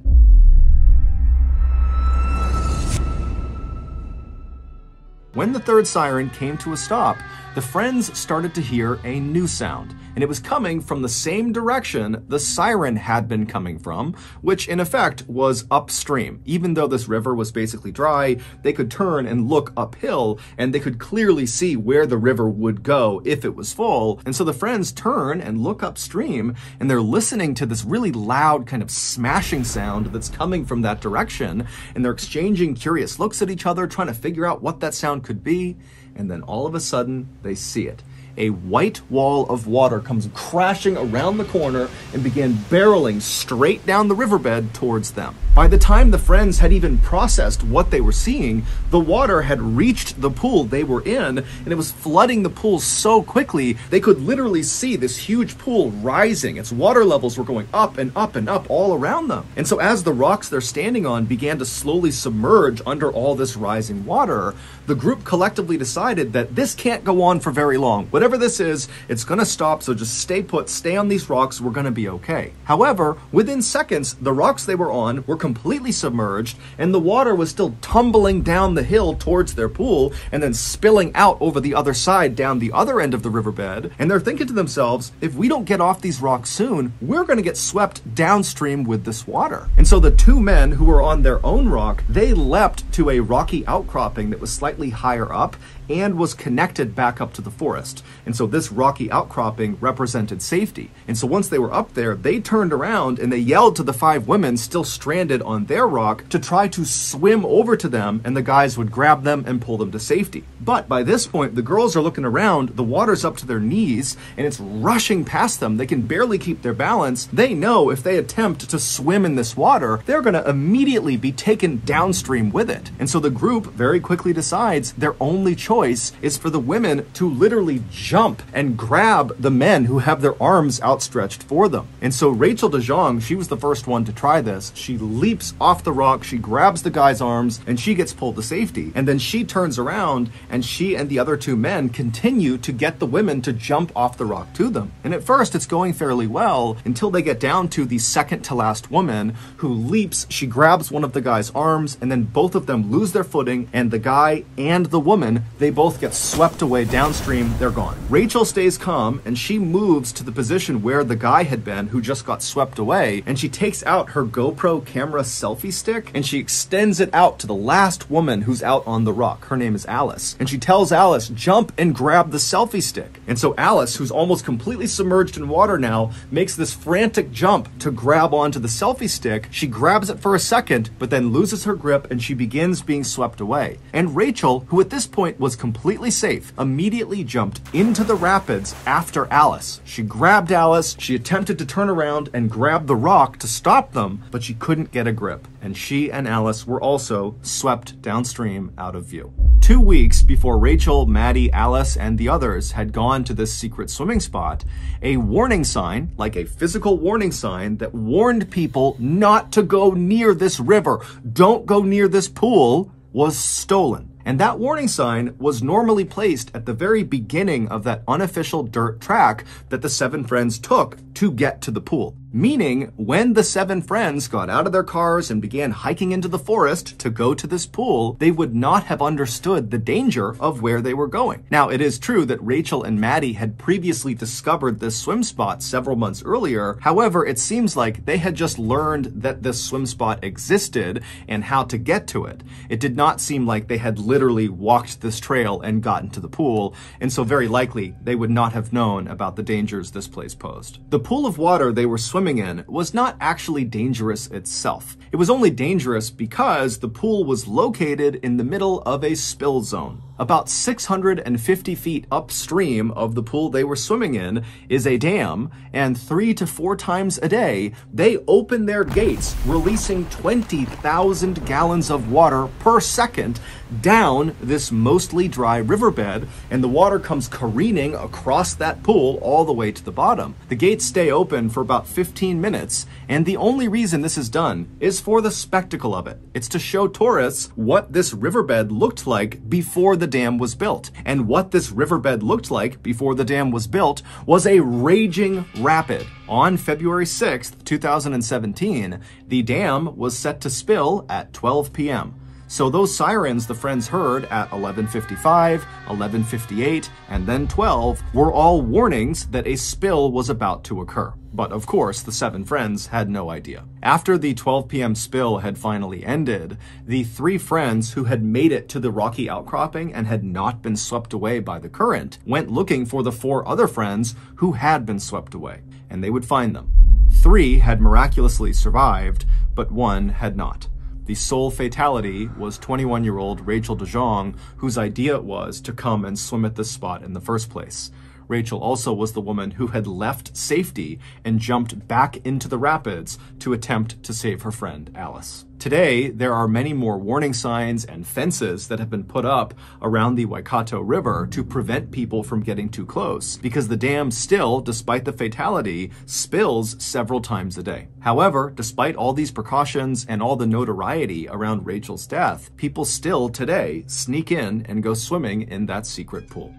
When the 3rd siren came to a stop, the friends started to hear a new sound, and it was coming from the same direction the siren had been coming from, which in effect was upstream. Even though this river was basically dry, they could turn and look uphill, and they could clearly see where the river would go if it was full. And so the friends turn and look upstream, and they're listening to this really loud kind of smashing sound that's coming from that direction, and they're exchanging curious looks at each other, trying to figure out what that sound could be. And then all of a sudden, they see it. A white wall of water comes crashing around the corner and began barreling straight down the riverbed towards them. By the time the friends had even processed what they were seeing, the water had reached the pool they were in, and it was flooding the pool so quickly, they could literally see this huge pool rising. Its water levels were going up and up and up all around them. And so as the rocks they're standing on began to slowly submerge under all this rising water, the group collectively decided that this can't go on for very long. Whatever this is, it's gonna stop, so just stay put, stay on these rocks, we're gonna be okay. However, within seconds, the rocks they were on were completely submerged, and the water was still tumbling down the hill towards their pool, and then spilling out over the other side down the other end of the riverbed. And they're thinking to themselves, if we don't get off these rocks soon, we're gonna get swept downstream with this water. And so the 2 men who were on their own rock, they leapt to a rocky outcropping that was slightly higher up, and was connected back up to the forest. And so this rocky outcropping represented safety. And so once they were up there, they turned around and they yelled to the 5 women still stranded on their rock to try to swim over to them, and the guys would grab them and pull them to safety. But by this point, the girls are looking around, the water's up to their knees, and it's rushing past them. They can barely keep their balance. They know if they attempt to swim in this water, they're going to immediately be taken downstream with it. And so the group very quickly decides their only choice is for the women to literally jump and grab the men who have their arms outstretched for them. And so Rachel DeJong, she was the first one to try this. She leaps off the rock, she grabs the guy's arms, and she gets pulled to safety. And then she turns around and she and the other 2 men continue to get the women to jump off the rock to them. And at first it's going fairly well until they get down to the second to last woman who leaps, she grabs one of the guy's arms, and then both of them lose their footing, and the guy and the woman, they both get swept away downstream. They're gone. Rachel stays calm and she moves to the position where the guy had been who just got swept away, and she takes out her GoPro camera selfie stick and she extends it out to the last woman who's out on the rock. Her name is Alice. And she tells Alice, jump and grab the selfie stick. And so Alice, who's almost completely submerged in water now, makes this frantic jump to grab onto the selfie stick. She grabs it for a second, but then loses her grip and she begins being swept away. And Rachel, who at this point was completely safe, immediately jumped into the rapids after Alice. She grabbed Alice, she attempted to turn around and grab the rock to stop them, but she couldn't get a grip. And she and Alice were also swept downstream out of view. 2 weeks before Rachel, Maddie, Alice, and the others had gone to this secret swimming spot, a warning sign, like a physical warning sign that warned people not to go near this river, don't go near this pool, was stolen. And that warning sign was normally placed at the very beginning of that unofficial dirt track that the 7 friends took to get to the pool. Meaning, when the 7 friends got out of their cars and began hiking into the forest to go to this pool, they would not have understood the danger of where they were going. Now, it is true that Rachel and Maddie had previously discovered this swim spot several months earlier. However, it seems like they had just learned that this swim spot existed and how to get to it. It did not seem like they had literally walked this trail and gotten to the pool, and so very likely they would not have known about the dangers this place posed. The pool of water they were swimming in was not actually dangerous itself. It was only dangerous because the pool was located in the middle of a spill zone. About 650 feet upstream of the pool they were swimming in is a dam, and 3 to 4 times a day, they open their gates, releasing 20,000 gallons of water per second down this mostly dry riverbed, and the water comes careening across that pool all the way to the bottom. The gates stay open for about 15 minutes, and the only reason this is done is for the spectacle of it. It's to show tourists what this riverbed looked like before the dam was built. And what this riverbed looked like before the dam was built was a raging rapid. On February 6th, 2017, the dam was set to spill at 12 p.m. So those sirens the friends heard at 11:55, 11:58, and then 12 were all warnings that a spill was about to occur. But of course, the 7 friends had no idea. After the 12 p.m. spill had finally ended, the 3 friends who had made it to the rocky outcropping and had not been swept away by the current went looking for the 4 other friends who had been swept away, and they would find them. 3 had miraculously survived, but 1 had not. The sole fatality was 21-year-old Rachel DeJong, whose idea it was to come and swim at this spot in the first place. Rachel also was the woman who had left safety and jumped back into the rapids to attempt to save her friend Alice. Today, there are many more warning signs and fences that have been put up around the Waikato River to prevent people from getting too close, because the dam still, despite the fatality, spills several times a day. However, despite all these precautions and all the notoriety around Rachel's death, people still today sneak in and go swimming in that secret pool.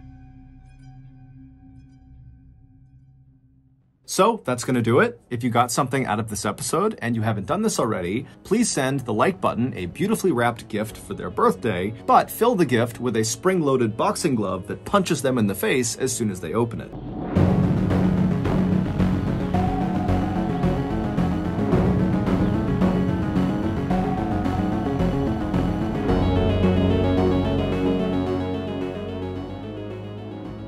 So that's going to do it. If you got something out of this episode and you haven't done this already, please send the like button a beautifully wrapped gift for their birthday, but fill the gift with a spring-loaded boxing glove that punches them in the face as soon as they open it.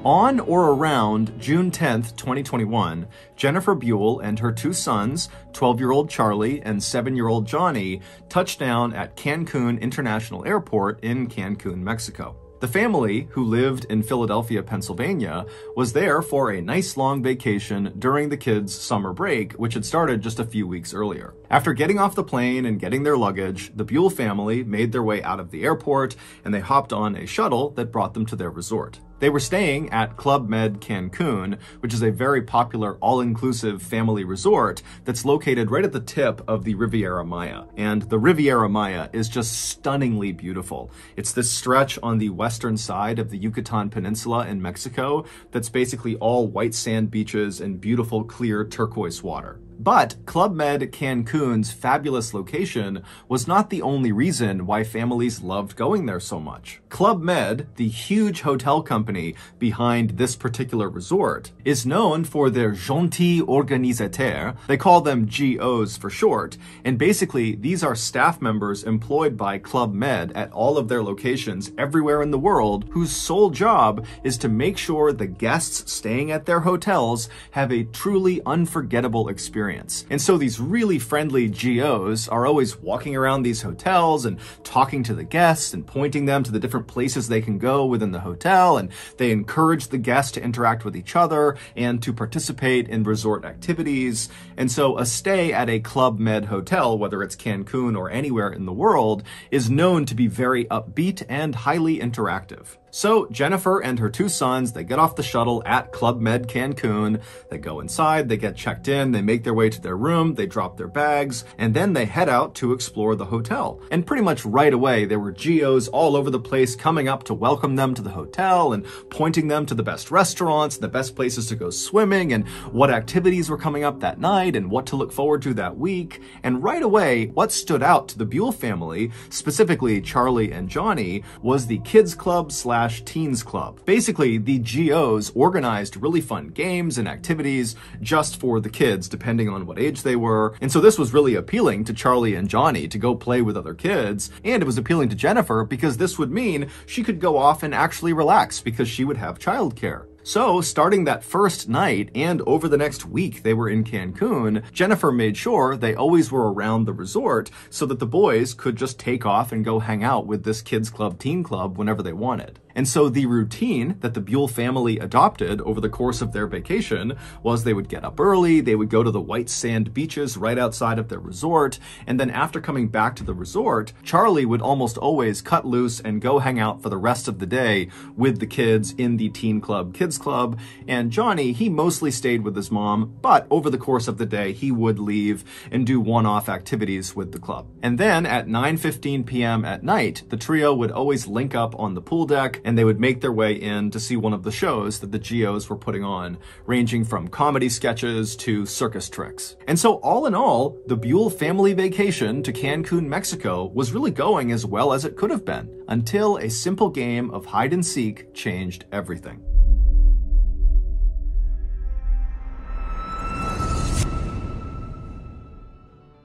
On or around June 10th, 2021, Jennifer Buell and her two sons, 12-year-old Charlie and 7-year-old Johnny, touched down at Cancun International Airport in Cancun, Mexico. The family, who lived in Philadelphia, Pennsylvania, was there for a nice long vacation during the kids' summer break, which had started just a few weeks earlier. After getting off the plane and getting their luggage, the Buell family made their way out of the airport and they hopped on a shuttle that brought them to their resort. They were staying at Club Med Cancun, which is a very popular all-inclusive family resort that's located right at the tip of the Riviera Maya. And the Riviera Maya is just stunningly beautiful. It's this stretch on the western side of the Yucatan Peninsula in Mexico that's basically all white sand beaches and beautiful clear turquoise water. But Club Med Cancun's fabulous location was not the only reason why families loved going there so much. Club Med, the huge hotel company behind this particular resort, is known for their gentils organisateurs. They call them GOs for short, and basically these are staff members employed by Club Med at all of their locations everywhere in the world, whose sole job is to make sure the guests staying at their hotels have a truly unforgettable experience. And so these really friendly GOs are always walking around these hotels and talking to the guests and pointing them to the different places they can go within the hotel, and they encourage the guests to interact with each other and to participate in resort activities. And so a stay at a Club Med hotel, whether it's Cancun or anywhere in the world, is known to be very upbeat and highly interactive. So Jennifer and her two sons, they get off the shuttle at Club Med Cancun, they go inside, they get checked in, they make their way to their room, they drop their bags, and then they head out to explore the hotel. And pretty much right away, there were GOs all over the place coming up to welcome them to the hotel and pointing them to the best restaurants, the best places to go swimming, and what activities were coming up that night, and what to look forward to that week. And right away, what stood out to the Buell family, specifically Charlie and Johnny, was the Kids Club / Teens Club. Basically, the GOs organized really fun games and activities just for the kids, depending on what age they were. And so this was really appealing to Charlie and Johnny to go play with other kids. And it was appealing to Jennifer because this would mean she could go off and actually relax because she would have childcare. So, starting that first night and over the next week they were in Cancun, Jennifer made sure they always were around the resort so that the boys could just take off and go hang out with this kids club, teen club whenever they wanted. And so the routine that the Buell family adopted over the course of their vacation was they would get up early, they would go to the white sand beaches right outside of their resort, and then after coming back to the resort, Charlie would almost always cut loose and go hang out for the rest of the day with the kids in the teen club, kids club, and Johnny, he mostly stayed with his mom, but over the course of the day, he would leave and do one-off activities with the club. And then at 9:15 p.m. at night, the trio would always link up on the pool deck and they would make their way in to see one of the shows that the GOs were putting on, ranging from comedy sketches to circus tricks. And so all in all, the Buell family vacation to Cancun, Mexico was really going as well as it could have been, until a simple game of hide and seek changed everything.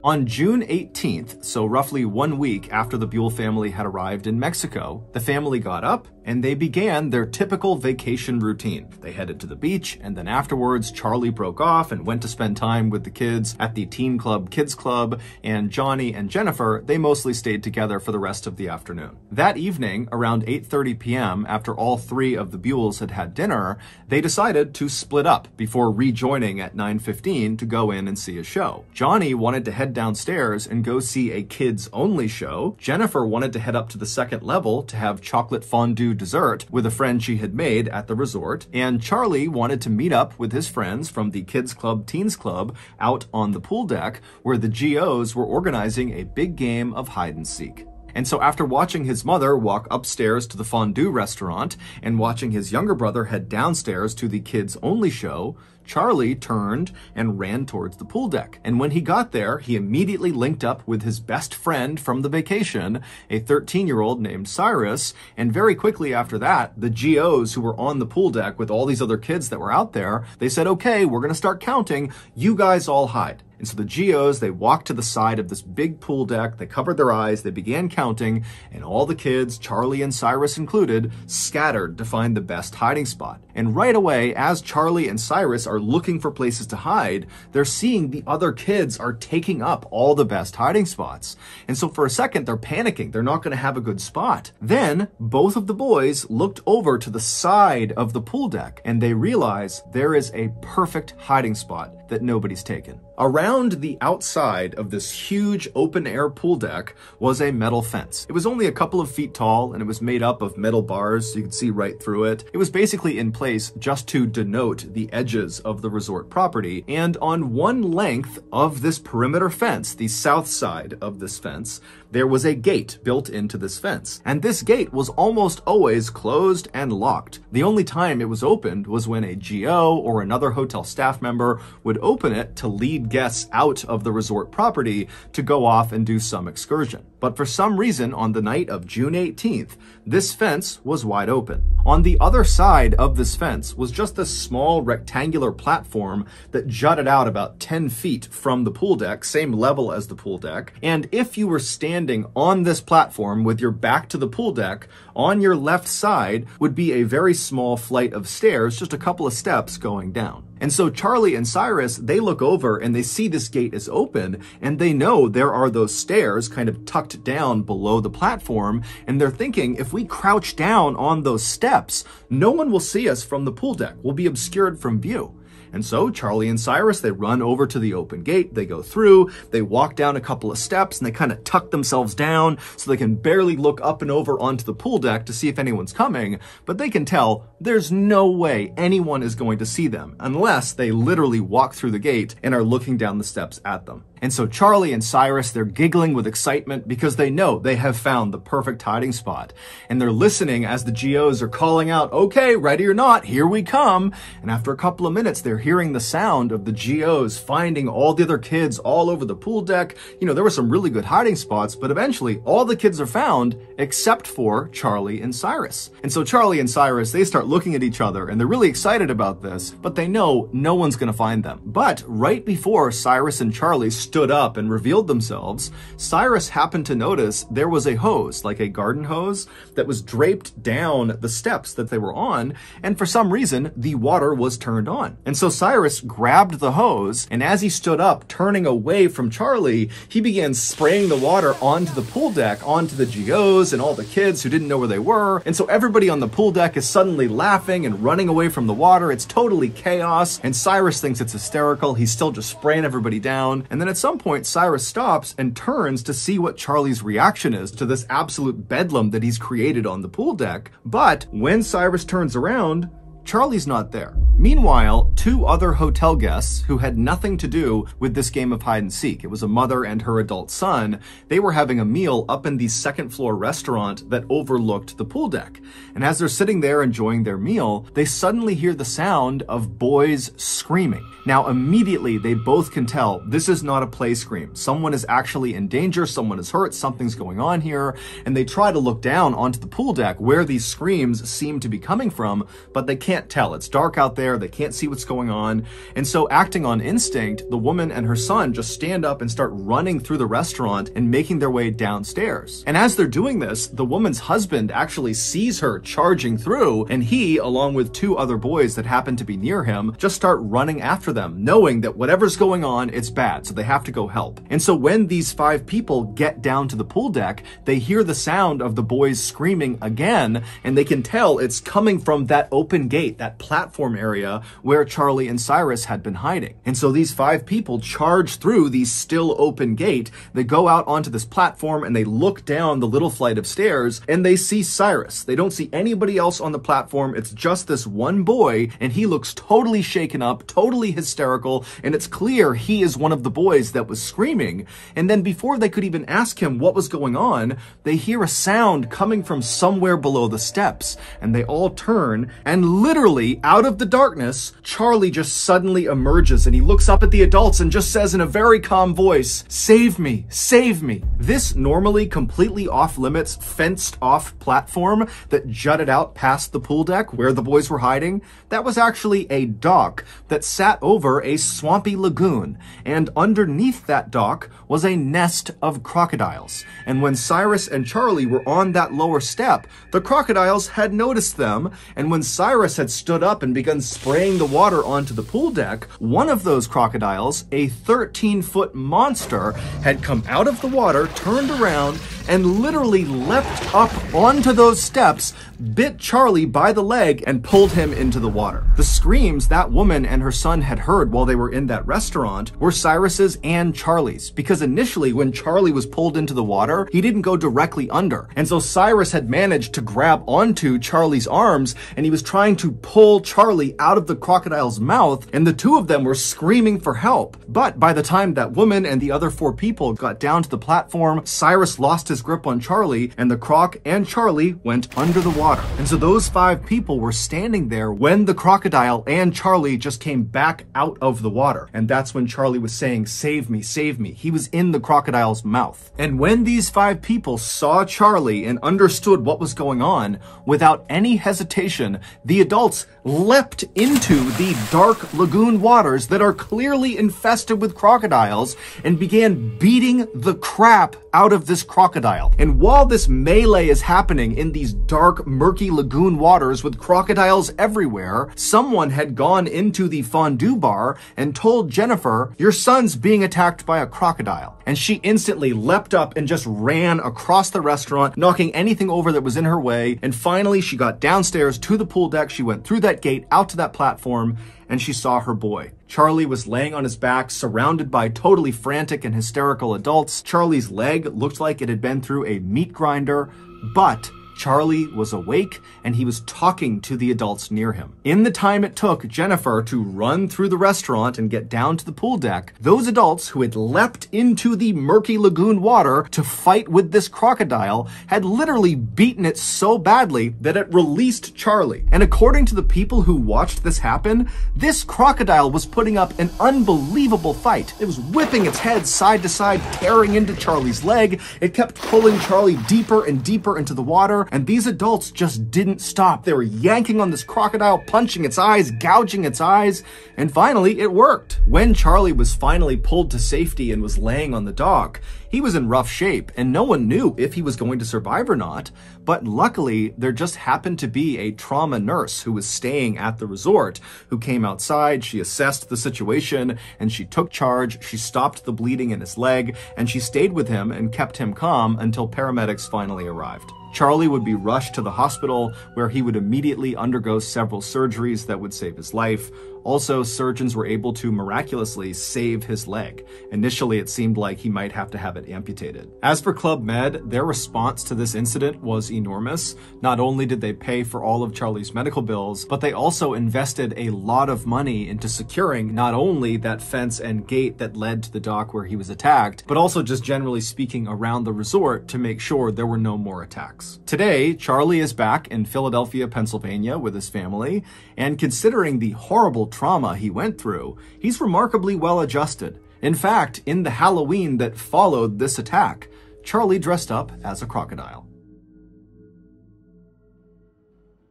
On June 18th, so roughly 1 week after the Buell family had arrived in Mexico, the family got up and they began their typical vacation routine. They headed to the beach, and then afterwards, Charlie broke off and went to spend time with the kids at the Teen Club, Kids Club, and Johnny and Jennifer, they mostly stayed together for the rest of the afternoon. That evening, around 8:30 p.m., after all three of the Buells had had dinner, they decided to split up before rejoining at 9:15 to go in and see a show. Johnny wanted to head downstairs and go see a kids-only show. Jennifer wanted to head up to the second level to have chocolate fondue dessert with a friend she had made at the resort, and Charlie wanted to meet up with his friends from the Kids Club, Teens Club out on the pool deck where the GOs were organizing a big game of hide and seek. And so after watching his mother walk upstairs to the fondue restaurant and watching his younger brother head downstairs to the kids-only show, Charlie turned and ran towards the pool deck. And when he got there, he immediately linked up with his best friend from the vacation, a 13-year-old named Cyrus. And very quickly after that, the GOs who were on the pool deck with all these other kids that were out there, they said, okay, we're going to start counting. You guys all hide. And so the GOs, they walked to the side of this big pool deck, they covered their eyes, they began counting, and all the kids, Charlie and Cyrus included, scattered to find the best hiding spot. And right away, as Charlie and Cyrus are looking for places to hide, they're seeing the other kids are taking up all the best hiding spots. And so for a second, they're panicking. They're not going to have a good spot. Then, both of the boys looked over to the side of the pool deck, and they realize there is a perfect hiding spot that nobody's taken. Around the outside of this huge open-air pool deck was a metal fence. It was only a couple of feet tall, and it was made up of metal bars so you could see right through it. It was basically in place just to denote the edges of the resort property. And on one length of this perimeter fence, the south side of this fence, there was a gate built into this fence. And this gate was almost always closed and locked. The only time it was opened was when a GO or another hotel staff member would open it to lead guests out of the resort property to go off and do some excursion. But for some reason, on the night of June 18th, this fence was wide open. On the other side of this fence was just a small rectangular platform that jutted out about 10 feet from the pool deck, same level as the pool deck. And if you were standing on this platform with your back to the pool deck, on your left side would be a very small flight of stairs, just a couple of steps going down. And so Charlie and Cyrus, they look over and they see this gate is open, and they know there are those stairs kind of tucked down below the platform, and they're thinking, if we crouch down on those steps, no one will see us from the pool deck. We'll be obscured from view. And so Charlie and Cyrus, they run over to the open gate, they go through, they walk down a couple of steps, and they kind of tuck themselves down so they can barely look up and over onto the pool deck to see if anyone's coming, but they can tell there's no way anyone is going to see them unless they literally walk through the gate and are looking down the steps at them. And so Charlie and Cyrus, they're giggling with excitement because they know they have found the perfect hiding spot. And they're listening as the GOs are calling out, okay, ready or not, here we come. And after a couple of minutes, they're hearing the sound of the GOs finding all the other kids all over the pool deck. You know, there were some really good hiding spots, but eventually all the kids are found except for Charlie and Cyrus. And so Charlie and Cyrus, they start looking at each other and they're really excited about this, but they know no one's going to find them. But right before Cyrus and Charlie stood up and revealed themselves, Cyrus happened to notice there was a hose, like a garden hose, that was draped down the steps that they were on, and for some reason, the water was turned on. And so Cyrus grabbed the hose, and as he stood up, turning away from Charlie, he began spraying the water onto the pool deck, onto the GOs and all the kids who didn't know where they were. And so everybody on the pool deck is suddenly laughing and running away from the water. It's totally chaos, and Cyrus thinks it's hysterical. He's still just spraying everybody down. And then at some point, Cyrus stops and turns to see what Charlie's reaction is to this absolute bedlam that he's created on the pool deck. But when Cyrus turns around, Charlie's not there. Meanwhile, two other hotel guests who had nothing to do with this game of hide and seek, it was a mother and her adult son, they were having a meal up in the second floor restaurant that overlooked the pool deck. And as they're sitting there enjoying their meal, they suddenly hear the sound of boys screaming. Now, immediately, they both can tell this is not a play scream. Someone is actually in danger, someone is hurt, something's going on here, and they try to look down onto the pool deck where these screams seem to be coming from, but they can't tell. It's dark out there, they can't see what's going on, and so acting on instinct, the woman and her son just stand up and start running through the restaurant and making their way downstairs. And as they're doing this, the woman's husband actually sees her charging through, and he, along with two other boys that happen to be near him, just start running after them, knowing that whatever's going on, it's bad, so they have to go help. And so when these 5 people get down to the pool deck, they hear the sound of the boys screaming again, and they can tell it's coming from that open gate, that platform area where Charlie and Cyrus had been hiding. And so these 5 people charge through the still open gate, they go out onto this platform and they look down the little flight of stairs and they see Cyrus. They don't see anybody else on the platform, it's just this one boy, and he looks totally shaken up, totally hysterical, and it's clear he is one of the boys that was screaming. And then before they could even ask him what was going on, they hear a sound coming from somewhere below the steps, and they all turn, and literally literally, out of the darkness, Charlie just suddenly emerges and he looks up at the adults and just says in a very calm voice, "Save me, save me." This normally completely off-limits, fenced-off platform that jutted out past the pool deck where the boys were hiding, that was actually a dock that sat over a swampy lagoon, and underneath that dock was a nest of crocodiles. And when Cyrus and Charlie were on that lower step, the crocodiles had noticed them, and when Cyrus had stood up and begun spraying the water onto the pool deck, one of those crocodiles, a 13-foot monster, had come out of the water, turned around, and literally leapt up onto those steps, bit Charlie by the leg, and pulled him into the water. The screams that woman and her son had heard while they were in that restaurant were Cyrus's and Charlie's, because initially when Charlie was pulled into the water, he didn't go directly under. And so Cyrus had managed to grab onto Charlie's arms, and he was trying to pull Charlie out of the crocodile's mouth, and the two of them were screaming for help. But by the time that woman and the other 4 people got down to the platform, Cyrus lost his grip on Charlie, and the croc and Charlie went under the water. And so those 5 people were standing there when the crocodile and Charlie just came back out of the water. And that's when Charlie was saying, "Save me, save me." He was in the crocodile's mouth. And when these 5 people saw Charlie and understood what was going on, without any hesitation, the adults leapt into the dark lagoon waters that are clearly infested with crocodiles and began beating the crap out of this crocodile. And while this melee is happening in these dark, murky lagoon waters with crocodiles everywhere, someone had gone into the fondue bar and told Jennifer, "Your son's being attacked by a crocodile." And she instantly leapt up and just ran across the restaurant, knocking anything over that was in her way. And finally, she got downstairs to the pool deck. She went through that gate out to that platform, and she saw her boy. Charlie was laying on his back, surrounded by totally frantic and hysterical adults. Charlie's leg looked like it had been through a meat grinder, but Charlie was awake and he was talking to the adults near him. In the time it took Jennifer to run through the restaurant and get down to the pool deck, those adults who had leapt into the murky lagoon water to fight with this crocodile had literally beaten it so badly that it released Charlie. And according to the people who watched this happen, this crocodile was putting up an unbelievable fight. It was whipping its head side to side, tearing into Charlie's leg. It kept pulling Charlie deeper and deeper into the water, and these adults just didn't stop. They were yanking on this crocodile, punching its eyes, gouging its eyes, and finally it worked. When Charlie was finally pulled to safety and was laying on the dock, he was in rough shape, and no one knew if he was going to survive or not. But luckily, there just happened to be a trauma nurse who was staying at the resort who came outside. She assessed the situation, and she took charge. She stopped the bleeding in his leg, and she stayed with him and kept him calm until paramedics finally arrived. Charlie would be rushed to the hospital, where he would immediately undergo several surgeries that would save his life. Also, surgeons were able to miraculously save his leg. Initially, it seemed like he might have to have it amputated. As for Club Med, their response to this incident was enormous. Not only did they pay for all of Charlie's medical bills, but they also invested a lot of money into securing not only that fence and gate that led to the dock where he was attacked, but also just generally speaking around the resort to make sure there were no more attacks. Today, Charlie is back in Philadelphia, Pennsylvania with his family, and considering the horrible trauma he went through, he's remarkably well adjusted. In fact, in the Halloween that followed this attack, Charlie dressed up as a crocodile.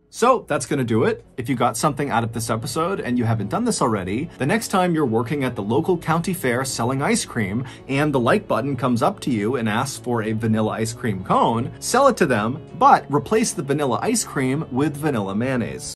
So that's going to do it. If you got something out of this episode and you haven't done this already, the next time you're working at the local county fair selling ice cream and the like button comes up to you and asks for a vanilla ice cream cone, sell it to them, but replace the vanilla ice cream with vanilla mayonnaise.